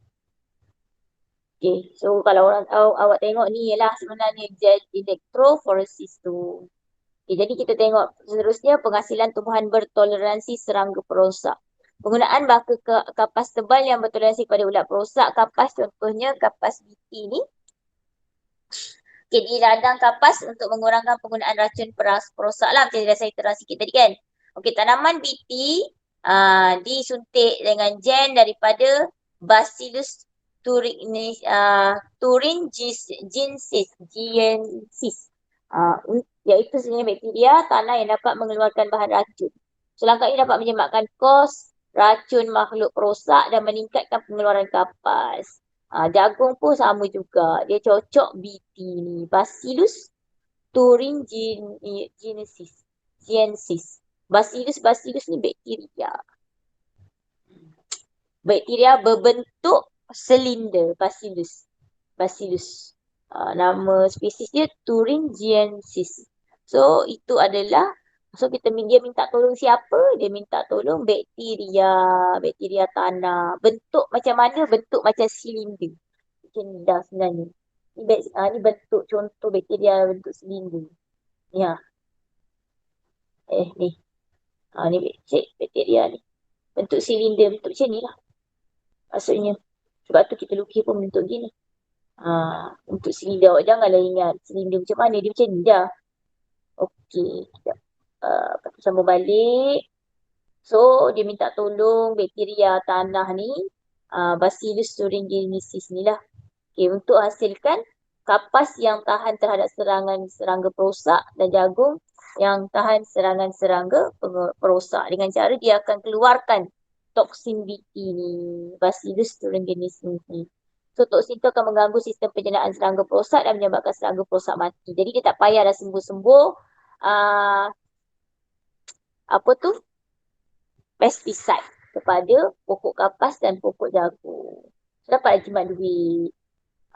Okay, so kalau awak tengok ni ialah sebenarnya gel electrophoresis tu. Okay, jadi kita tengok seterusnya penghasilan tumbuhan bertoleransi serangga perosak. Penggunaan baka kapas tebal yang bertoleransi pada ulat perosak. Kapas contohnya kapas BT ni. Okay, di ladang kapas untuk mengurangkan penggunaan racun perosak lah. Macam dah saya terang sikit tadi kan. Okay, tanaman BT disuntik dengan gen daripada Bacillus thuringiensis. Iaitu sejenis bakteria tanah yang dapat mengeluarkan bahan racun. So, langkah ini dapat menyebabkan kos racun makhluk perosak dan meningkatkan pengeluaran kapas. Jagung pun sama juga. Dia cocok BT ni. Bacillus thuringiensis. Bacillus ni bakteria. Bakteria berbentuk silinder, Bacillus. Nama spesies dia thuringiensis. So itu adalah, so dia minta tolong siapa? Dia minta tolong bakteria tanah. Bentuk macam mana? Bentuk macam silinder. Macam ni dah sebenarnya. Ni bentuk contoh bakteria bentuk silinder. Ni ni. Ni bakteria ni. Bentuk silinder, bentuk macam ni lah. Maksudnya. Sebab tu kita lukis pun bentuk gini. Untuk silinder, awak janganlah ingat silinder macam mana, dia macam ni dah. Okey, sekejap. Lepas tu sambung balik. So, dia minta tolong bakteria tanah ni, Bacillus thuringiensis ni lah. Okey, untuk hasilkan kapas yang tahan terhadap serangan serangga perosak dan jagung yang tahan serangan serangga perosak. Dengan cara dia akan keluarkan toksin BT ni, Bacillus thuringiensis ni. So, toksin tu akan mengganggu sistem penyeraan serangga perosak dan menyebabkan serangga perosak mati. Jadi, dia tak payah dah sembuh-sembuh pesticide kepada pokok kapas dan pokok jagung. So, dapat jimat duit.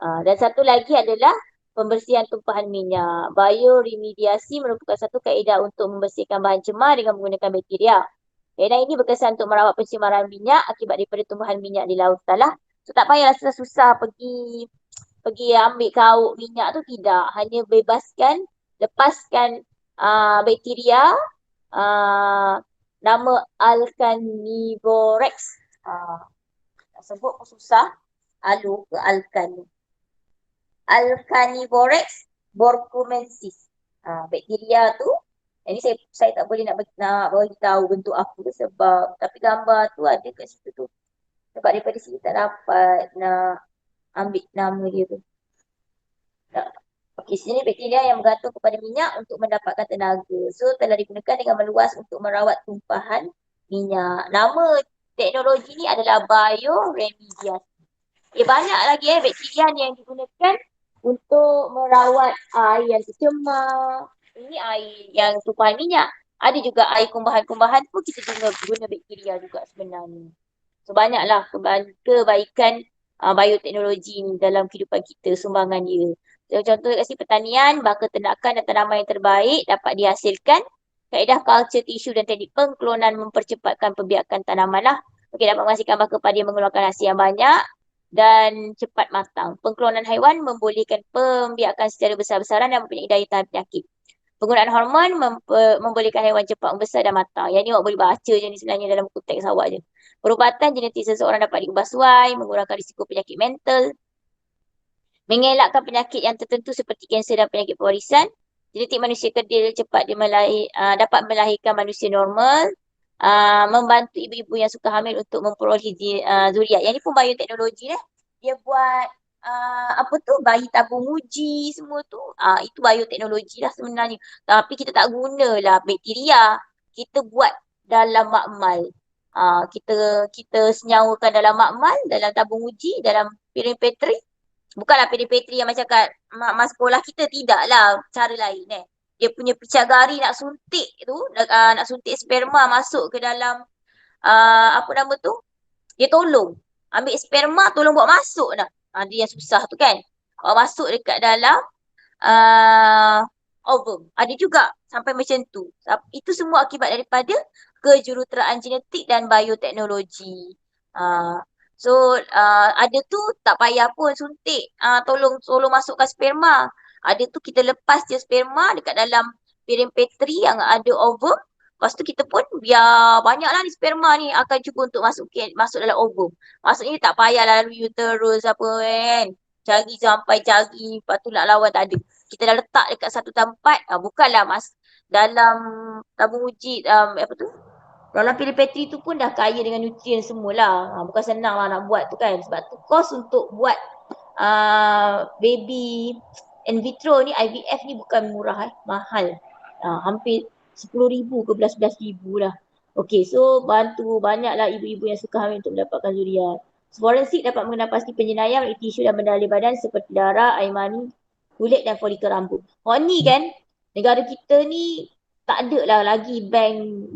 Dan satu lagi adalah pembersihan tumpahan minyak. Bioremediasi merupakan satu kaedah untuk membersihkan bahan cemar dengan menggunakan bakteria. Kaedah ini berkesan untuk merawat pencemaran minyak akibat daripada tumbuhan minyak di lautan lah. So tak payahlah susah-susah pergi ambil kauk minyak tu, tidak. Hanya lepaskan bakteria nama Alcanivorex. Nak sebut pun susah. Alu ke Alcan. Alcanivorex borkumensis. Bakteria tu, ini saya tak boleh nak bagi tahu bentuk apa sebab, tapi gambar tu ada kat situ tu. Sebab daripada sini tak dapat nak ambil nama dia tu. Okey, sini bakteria yang bergantung kepada minyak untuk mendapatkan tenaga. So, telah digunakan dengan meluas untuk merawat tumpahan minyak. Nama teknologi ni adalah bioremediasi. Banyak lagi bakteria ni yang digunakan untuk merawat air yang tercemar. Ini air yang tumpahan minyak. Ada juga air kumbahan-kumbahan pun kita guna bakteria juga sebenarnya. So banyaklah kebaikan bioteknologi ni dalam kehidupan kita, sumbangan dia. So, contoh kat sini pertanian, baka ternakan dan tanaman yang terbaik dapat dihasilkan. Kaedah culture tissue dan teknik pengklonan mempercepatkan pembiakan tanaman lah. Okey, dapat menghasilkan baka padi yang mengeluarkan hasil yang banyak dan cepat matang. Pengklonan haiwan membolehkan pembiakan secara besar-besaran dan mempunyai daya tahan penyakit. Penggunaan hormon membolehkan haiwan cepat membesar dan matang. Yang ni awak boleh baca je ni sebenarnya dalam buku teks awak je. Perubatan genetik seseorang dapat diubah suai, mengurangkan risiko penyakit mental, mengelakkan penyakit yang tertentu seperti kanser dan penyakit pewarisan. Genetik manusia kerdil cepat dapat melahirkan manusia normal, membantu ibu-ibu yang suka hamil untuk memperolehi zuriat. Yang ni pun bioteknologi lah. Dia buat bayi tabung uji semua tu. Itu bioteknologi lah sebenarnya. Tapi kita tak gunalah bakteria. Kita buat dalam makmal. Kita senyawakan dalam makmal, dalam tabung uji, dalam piring Petri. Bukanlah piring Petri yang macam kat mak sekolah kita, tidaklah, cara lain Dia punya picagari nak suntik tu, nak suntik sperma masuk ke dalam dia tolong ambil sperma, tolong buat masuk dah. Dia yang susah tu kan. Masuk dekat dalam ovum. Ada juga sampai macam tu. Itu semua akibat daripada kejuruteraan genetik dan bioteknologi. Ada tu tak payah pun suntik. Tolong masukkan sperma. Ada tu kita lepas je sperma dekat dalam piring Petri yang ada ovum. Lepas tu kita pun biar banyaklah ni sperma ni akan cuba untuk masuk dalam ovum. Maksudnya tak payahlah lalu uterus apa kan. Cari, lepas tu nak lawan tak ada. Kita dah letak dekat satu tempat. Bukanlah dalam tabung uji dalam piring Petri tu pun dah kaya dengan nutrien semualah. Bukan senang lah nak buat tu kan. Sebab tu kos untuk buat baby in vitro ni, IVF ni bukan murah mahal. Hampir 10,000 ke 11,000 lah. Okey, so bantu banyaklah ibu-ibu yang suka hamil untuk mendapatkan zuriat. Forensik dapat mengenal pasti penjenayah melalui tisu dan benda ahli badan seperti darah, air mani, kulit dan folikel rambut. Ni kan, negara kita ni tak ada lah lagi bank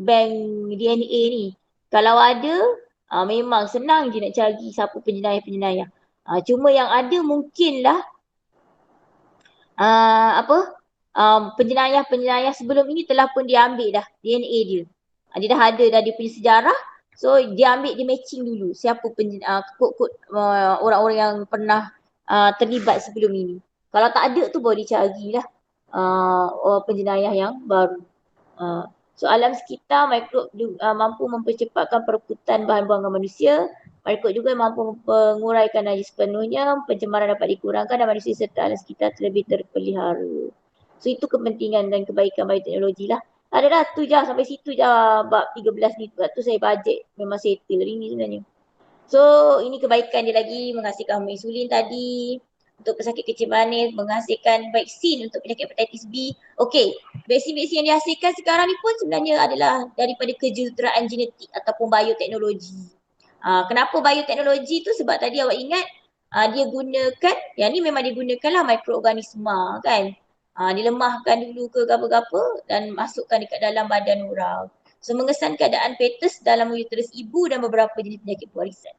DNA ni. Kalau ada, Memang senang je nak cari siapa penjenayah-penjenayah. Cuma yang ada mungkinlah apa penjenayah-penjenayah sebelum ini telah pun diambil dah DNA dia. Dia dah ada dah dia punya sejarah. So dia ambil, dia matching dulu siapa kod-kod orang-orang yang pernah terlibat sebelum ini. Kalau tak ada tu baru dicarilah penjenayah yang baru. So alam sekitar mikrob mampu mempercepatkan perebutan bahan buangan manusia. Mikrob juga mampu menguraikan najis sepenuhnya, pencemaran dapat dikurangkan dan manusia serta alam sekitar terlebih terpelihara. So itu kepentingan dan kebaikan bioteknologi lah. Ada dah tu je, sampai situ je bab 13 ni. Sebab tu saya bajet memang settle hari ni sebenarnya. So ini kebaikan dia lagi, menghasilkan hormon insulin tadi. Untuk pesakit kecil manis, menghasilkan vaksin untuk penyakit hepatitis B. Okey, vaksin-vaksin yang dihasilkan sekarang ni pun sebenarnya adalah daripada kejuruteraan genetik ataupun bioteknologi. Kenapa bioteknologi tu? Sebab tadi awak ingat dia gunakan, yang ni memang digunakanlah mikroorganisma kan. Dilemahkan dulu ke apa-apa dan masukkan dekat dalam badan orang. So mengesan keadaan fetus dalam uterus ibu dan beberapa jenis penyakit pewarisan.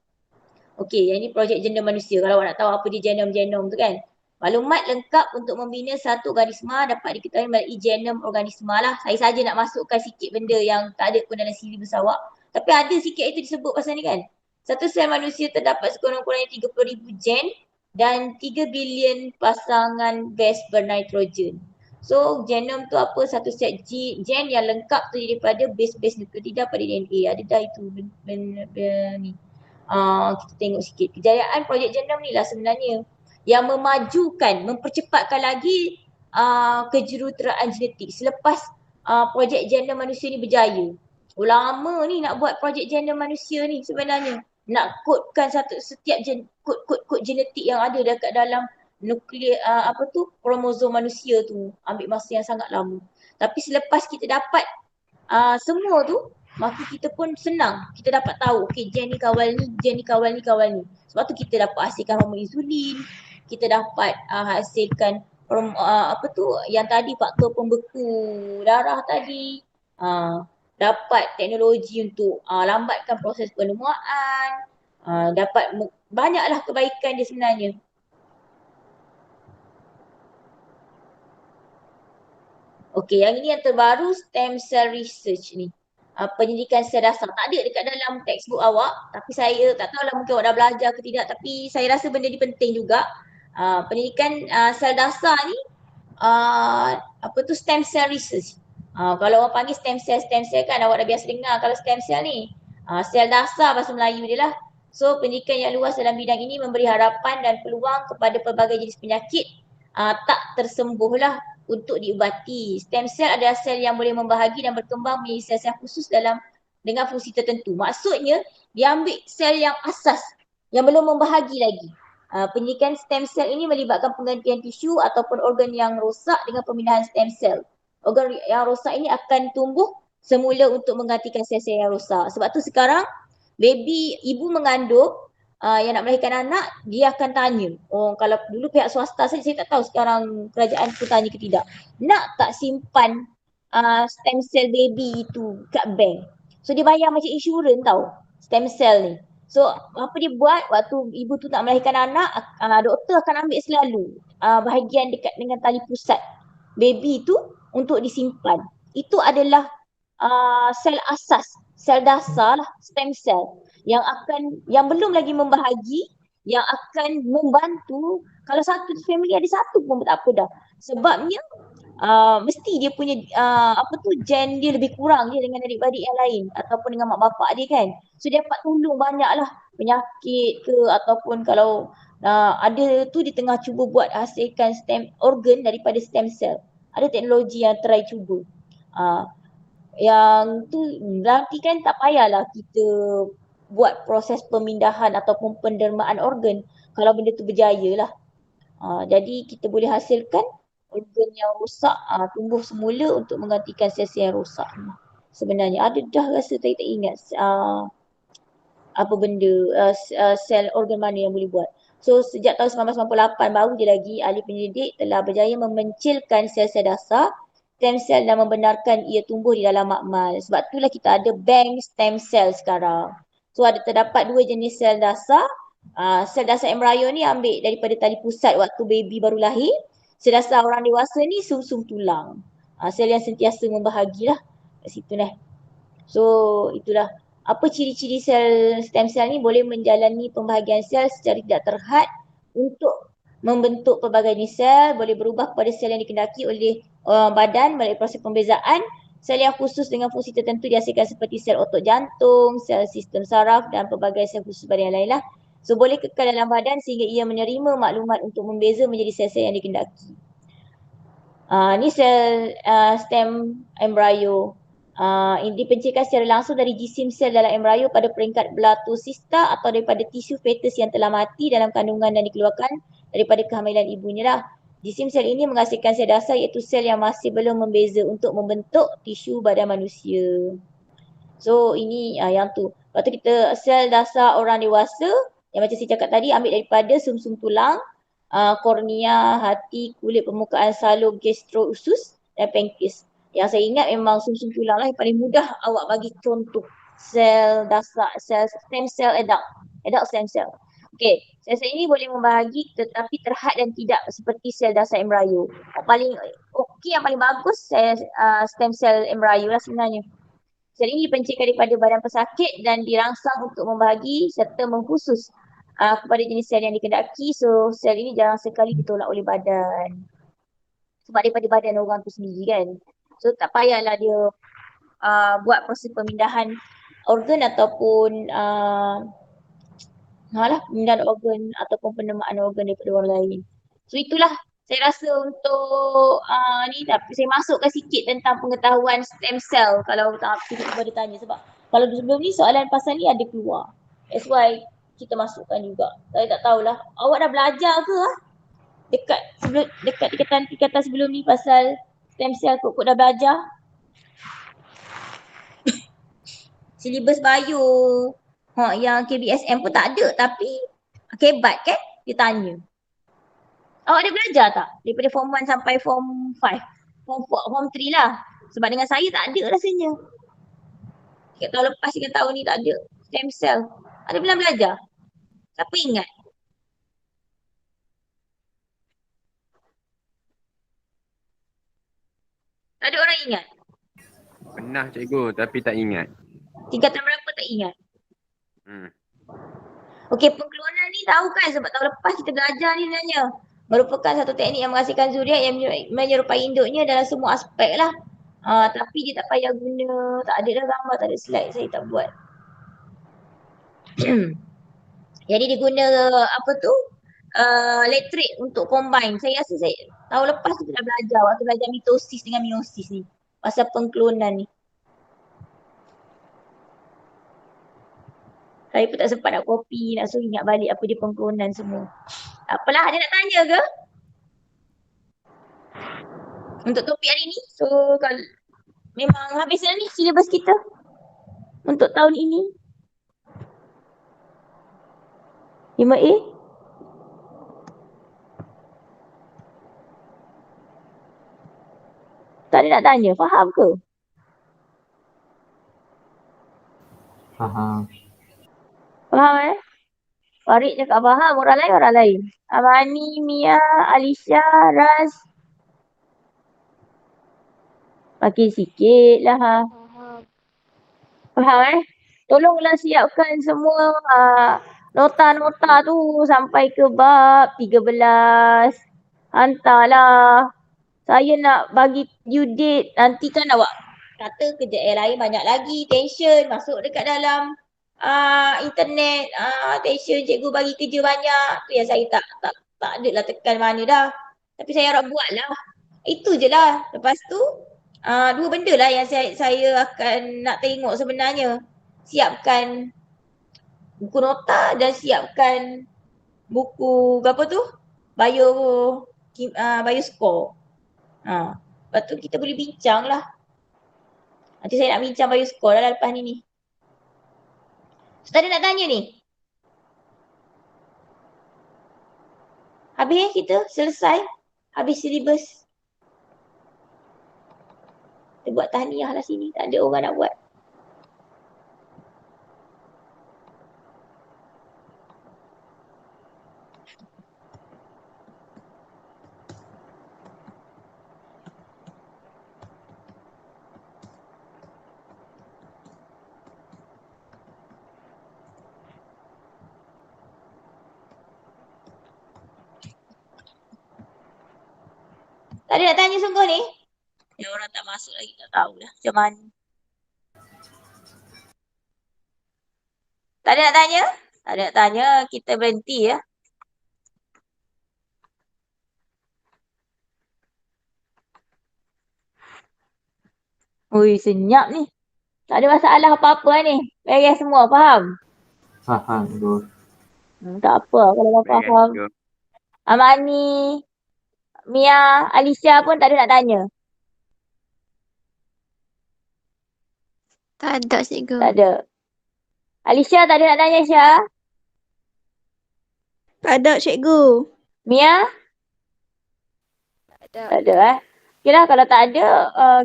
Okey, yang ini projek genom manusia. Kalau awak nak tahu apa dia genom tu kan. Maklumat lengkap untuk membina satu organisma dapat diketahui melalui genom organisma lah. Saya saja nak masukkan sikit benda yang tak ada pun dalam silibus awak. Tapi ada sikit itu disebut pasal ni kan. Satu sel manusia terdapat sekurang-kurangnya 30,000 gen dan 3 bilion pasangan gas bernitrogen. So genom tu apa? Satu set gen yang lengkap tu daripada base-base nukleotida pada DNA. Ada dah itu ni. Kita tengok sikit. Kejayaan projek genom ni lah sebenarnya yang memajukan, mempercepatkan lagi kejuruteraan genetik selepas projek genom manusia ni berjaya. Lama ni nak buat projek genom manusia ni sebenarnya. Nak kodkan setiap kod genetik yang ada dekat dalam nukleus kromosom manusia tu. Ambil masa yang sangat lama. Tapi selepas kita dapat semua tu, maka kita pun senang. Kita dapat tahu, okey gen ni kawal ni, gen ni kawal ni, kawal ni. Sebab tu kita dapat hasilkan hormon insulin, kita dapat hasilkan yang tadi faktor pembeku darah tadi. Dapat teknologi untuk lambatkan proses penemuan. Dapat banyaklah kebaikan dia sebenarnya. Okey, yang ini yang terbaru stem cell research ni. Pendidikan sel dasar. Tak ada dekat dalam textbook awak. Tapi saya tak tahulah mungkin awak dah belajar ke tidak. Tapi saya rasa benda ni penting juga. Pendidikan sel dasar ni, stem cell research. Kalau orang panggil stem cell kan awak dah biasa dengar kalau stem cell ni. Sel dasar bahasa Melayu dia lah. So pendidikan yang luas dalam bidang ini memberi harapan dan peluang kepada pelbagai jenis penyakit tak tersembuh lah untuk diubati. Stem cell adalah sel yang boleh membahagi dan berkembang menjadi sel-sel khusus dengan fungsi tertentu. Maksudnya dia ambil sel yang asas yang belum membahagi lagi. Pendidikan stem cell ini melibatkan penggantian tisu ataupun organ yang rosak dengan pemindahan stem cell. Organ yang rosak ini akan tumbuh semula untuk menggantikan sel-sel yang rosak. Sebab tu sekarang ibu mengandung yang nak melahirkan anak, dia akan tanya. Kalau dulu pihak swasta saya tak tahu sekarang kerajaan pun tanya ke tidak. Nak tak simpan stem cell baby itu kat bank? So dia bayar macam insurans tau, stem cell ni. So apa dia buat waktu ibu tu nak melahirkan anak, doktor akan ambil selalu bahagian dekat dengan tali pusat baby tu untuk disimpan. Itu adalah sel asas, sel dasar lah, stem cell yang belum lagi membahagi, yang akan membantu. Kalau satu family ada satu pun tak apa dah. Sebabnya mesti dia punya gen dia lebih kurang je dengan adik-adik yang lain ataupun dengan mak bapak dia kan. So dia dapat tolong banyak lah penyakit ke ataupun kalau ada tu di tengah cuba buat hasilkan stem organ daripada stem cell. Ada teknologi yang try cuba. Yang tu nanti kan tak payahlah kita buat proses pemindahan ataupun pendermaan organ kalau benda tu berjaya lah. Jadi kita boleh hasilkan organ yang rosak tumbuh semula untuk menggantikan sel-sel yang rosak. Sebenarnya ada dah rasa saya tak ingat apa benda sel organ mana yang boleh buat. So sejak tahun 1998 baru je lagi ahli penyelidik telah berjaya memencilkan sel-sel dasar stem cell dan membenarkan ia tumbuh di dalam makmal. Sebab itulah kita ada bank stem cell sekarang. So ada terdapat dua jenis sel dasar. Sel dasar embryo ni ambil daripada tali pusat waktu baby baru lahir. Sel dasar orang dewasa ni sum-sum tulang. Sel yang sentiasa membahagilah kat situ lah. So itulah apa ciri-ciri sel stem cell ni boleh menjalani pembahagian sel secara tidak terhad untuk membentuk pelbagai jenis sel, boleh berubah kepada sel yang dikendaki oleh badan melalui proses pembezaan. Sel yang khusus dengan fungsi tertentu dihasilkan seperti sel otot jantung, sel sistem saraf dan pelbagai sel khusus badan yang lain lah. So boleh kekal dalam badan sehingga ia menerima maklumat untuk membeza menjadi sel-sel yang dikendaki. Ni sel stem embryo. Dipencilkan secara langsung dari jisim sel dalam embryo pada peringkat blatosista atau daripada tisu fetus yang telah mati dalam kandungan dan dikeluarkan daripada kehamilan ibunya lah. Jisim sel ini menghasilkan sel dasar iaitu sel yang masih belum membeza untuk membentuk tisu badan manusia. So ini yang tu. Lepas tu kita sel dasar orang dewasa yang macam saya cakap tadi ambil daripada sum-sum tulang, kornea, hati, kulit permukaan salur gastrousus dan pankreas. Yang saya ingat memang sum-sum tulang lah yang paling mudah awak bagi contoh sel dasar, sel stem cell adult stem cell. Okey, sel-sel ini boleh membahagi tetapi terhad dan tidak seperti sel dasar embryo. Yang paling bagus sel stem cell embryo lah sebenarnya. Sel ini dipencilkan daripada badan pesakit dan dirangsang untuk membahagi serta mengkhusus kepada jenis sel yang dikendaki. So sel ini jarang sekali ditolak oleh badan. Sebab daripada badan orang tu sendiri kan. So tak payahlah dia buat proses pemindahan organ ataupun pemindahan organ ataupun penamaan organ daripada orang lain. So itulah saya rasa untuk ni tapi saya masukkan sikit tentang pengetahuan stem cell kalau tiba-tiba ada tanya sebab kalau sebelum ni soalan pasal ni ada keluar. That's why kita masukkan juga. Saya tak tahulah. Awak dah belajar ke dekat tingkatan sebelum ni pasal stem cell kok dah belajar? Silibus bio yang KBSM pun tak ada tapi kebat kan dia tanya. Awak ada belajar tak? Daripada form 1 sampai form 5. Form 4, form 3 lah. Sebab dengan saya tak ada rasanya. Tahun lepas dengan tahun ni tak ada. Stem cell. Ada pernah belajar? Siapa ingat? Tak ada orang ingat? Pernah cikgu tapi tak ingat. Tingkatan berapa tak ingat? Okey, pengklonan ni tahu kan sebab tahun lepas kita belajar ni sebenarnya. Merupakan satu teknik yang menghasilkan zuriat yang menyerupai induknya dalam semua aspek lah. Tapi dia tak payah guna, tak ada dah gambar, tak ada slide, saya tak buat. Jadi dia guna elektrik untuk combine. Saya rasa tahun lepas kita dah belajar waktu belajar mitosis dengan meiosis ni. Pasal pengklonan ni. Saya pun tak sempat nak copy, nak suruh ingat balik apa dia pengklonan semua. Apalah, ada nak tanya ke? Untuk topik hari ni. So kalau memang habis dah ni silibus kita. Untuk tahun ini. 5A. Tak ada nak tanya, faham ke? Faham. Faham Farid cakap faham, orang lain. Amani, Mia, Alisha, Raz. Makin sikit lah Faham Tolonglah siapkan semua nota-nota tu sampai ke bab 13. Hantarlah. Saya nak bagi due date. Nanti kan awak kata kerja lain banyak lagi. Tension masuk dekat dalam internet. Tension cikgu bagi kerja banyak. Tu yang saya tak adalah tekan mana dah. Tapi saya harap buat lah. Itu je lah. Lepas tu dua benda lah yang saya akan nak tengok sebenarnya. Siapkan buku nota dan siapkan buku apa tu? Bio score. Lepas tu kita boleh bincang lah. Nanti saya nak bincang bio score lah lepas ni. So tadi nak tanya ni. Habis kita selesai. Habis silibus. Kita buat tahniah lah sini. Tak ada orang nak buat. Tak ada nak tanya sungguh ni? Ya orang tak masuk lagi tak tahulah macam mana. Tak ada nak tanya? Tak ada nak tanya, kita berhenti ya. Ui, senyap ni. Tak ada masalah apa-apa ni. Beres semua, faham? Faham cikgu. Tak apa kalau dah Baik, faham. cikgu. Amani, Mia, Alicia pun tak ada nak tanya. Tak ada cikgu. Tak ada. Alicia tak ada nak tanya, Syah? Tak ada cikgu. Mia? Tak Tak ada Okay lah, kalau tak ada,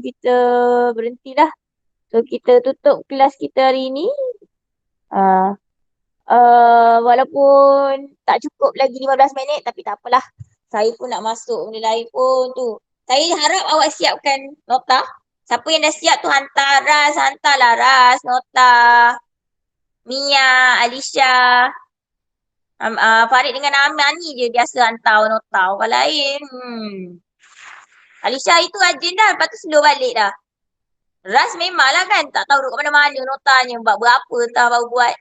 kita berhentilah. So, kita tutup kelas kita hari ni. Walaupun tak cukup lagi 15 minit, tapi tak apalah. Saya pun nak masuk benda lain pun tu. Saya harap awak siapkan nota. Siapa yang dah siap tu hantar Ras, hantarlah Ras, nota. Mia, Alicia. Farid dengan Amani je biasa hantar nota. Orang lain. Alicia itu rajin dah. Lepas tu slow balik dah. Ras memanglah kan. Tak tahu duduk kat mana-mana notanya. Buat berapa entah baru buat.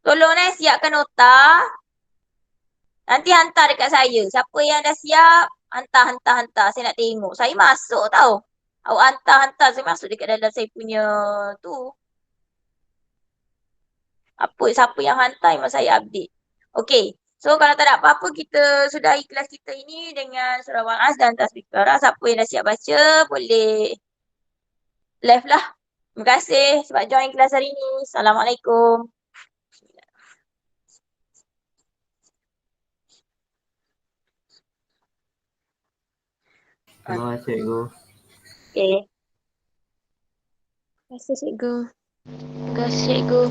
Tolong siapkan nota. Nanti hantar dekat saya. Siapa yang dah siap, hantar. Saya nak tengok. Saya masuk tau. Awak hantar. Saya masuk dekat dalam saya punya tu. Siapa yang hantar memang saya update. Okay. So kalau tak ada apa-apa, kita sudahi kelas kita ini dengan surah Wa'as dan tasbih Qara. Siapa yang dah siap baca, boleh live lah. Terima kasih sebab join kelas hari ini. Assalamualaikum. Terima kasih cikgu. Okay. Terima kasih cikgu. Terima kasih cikgu.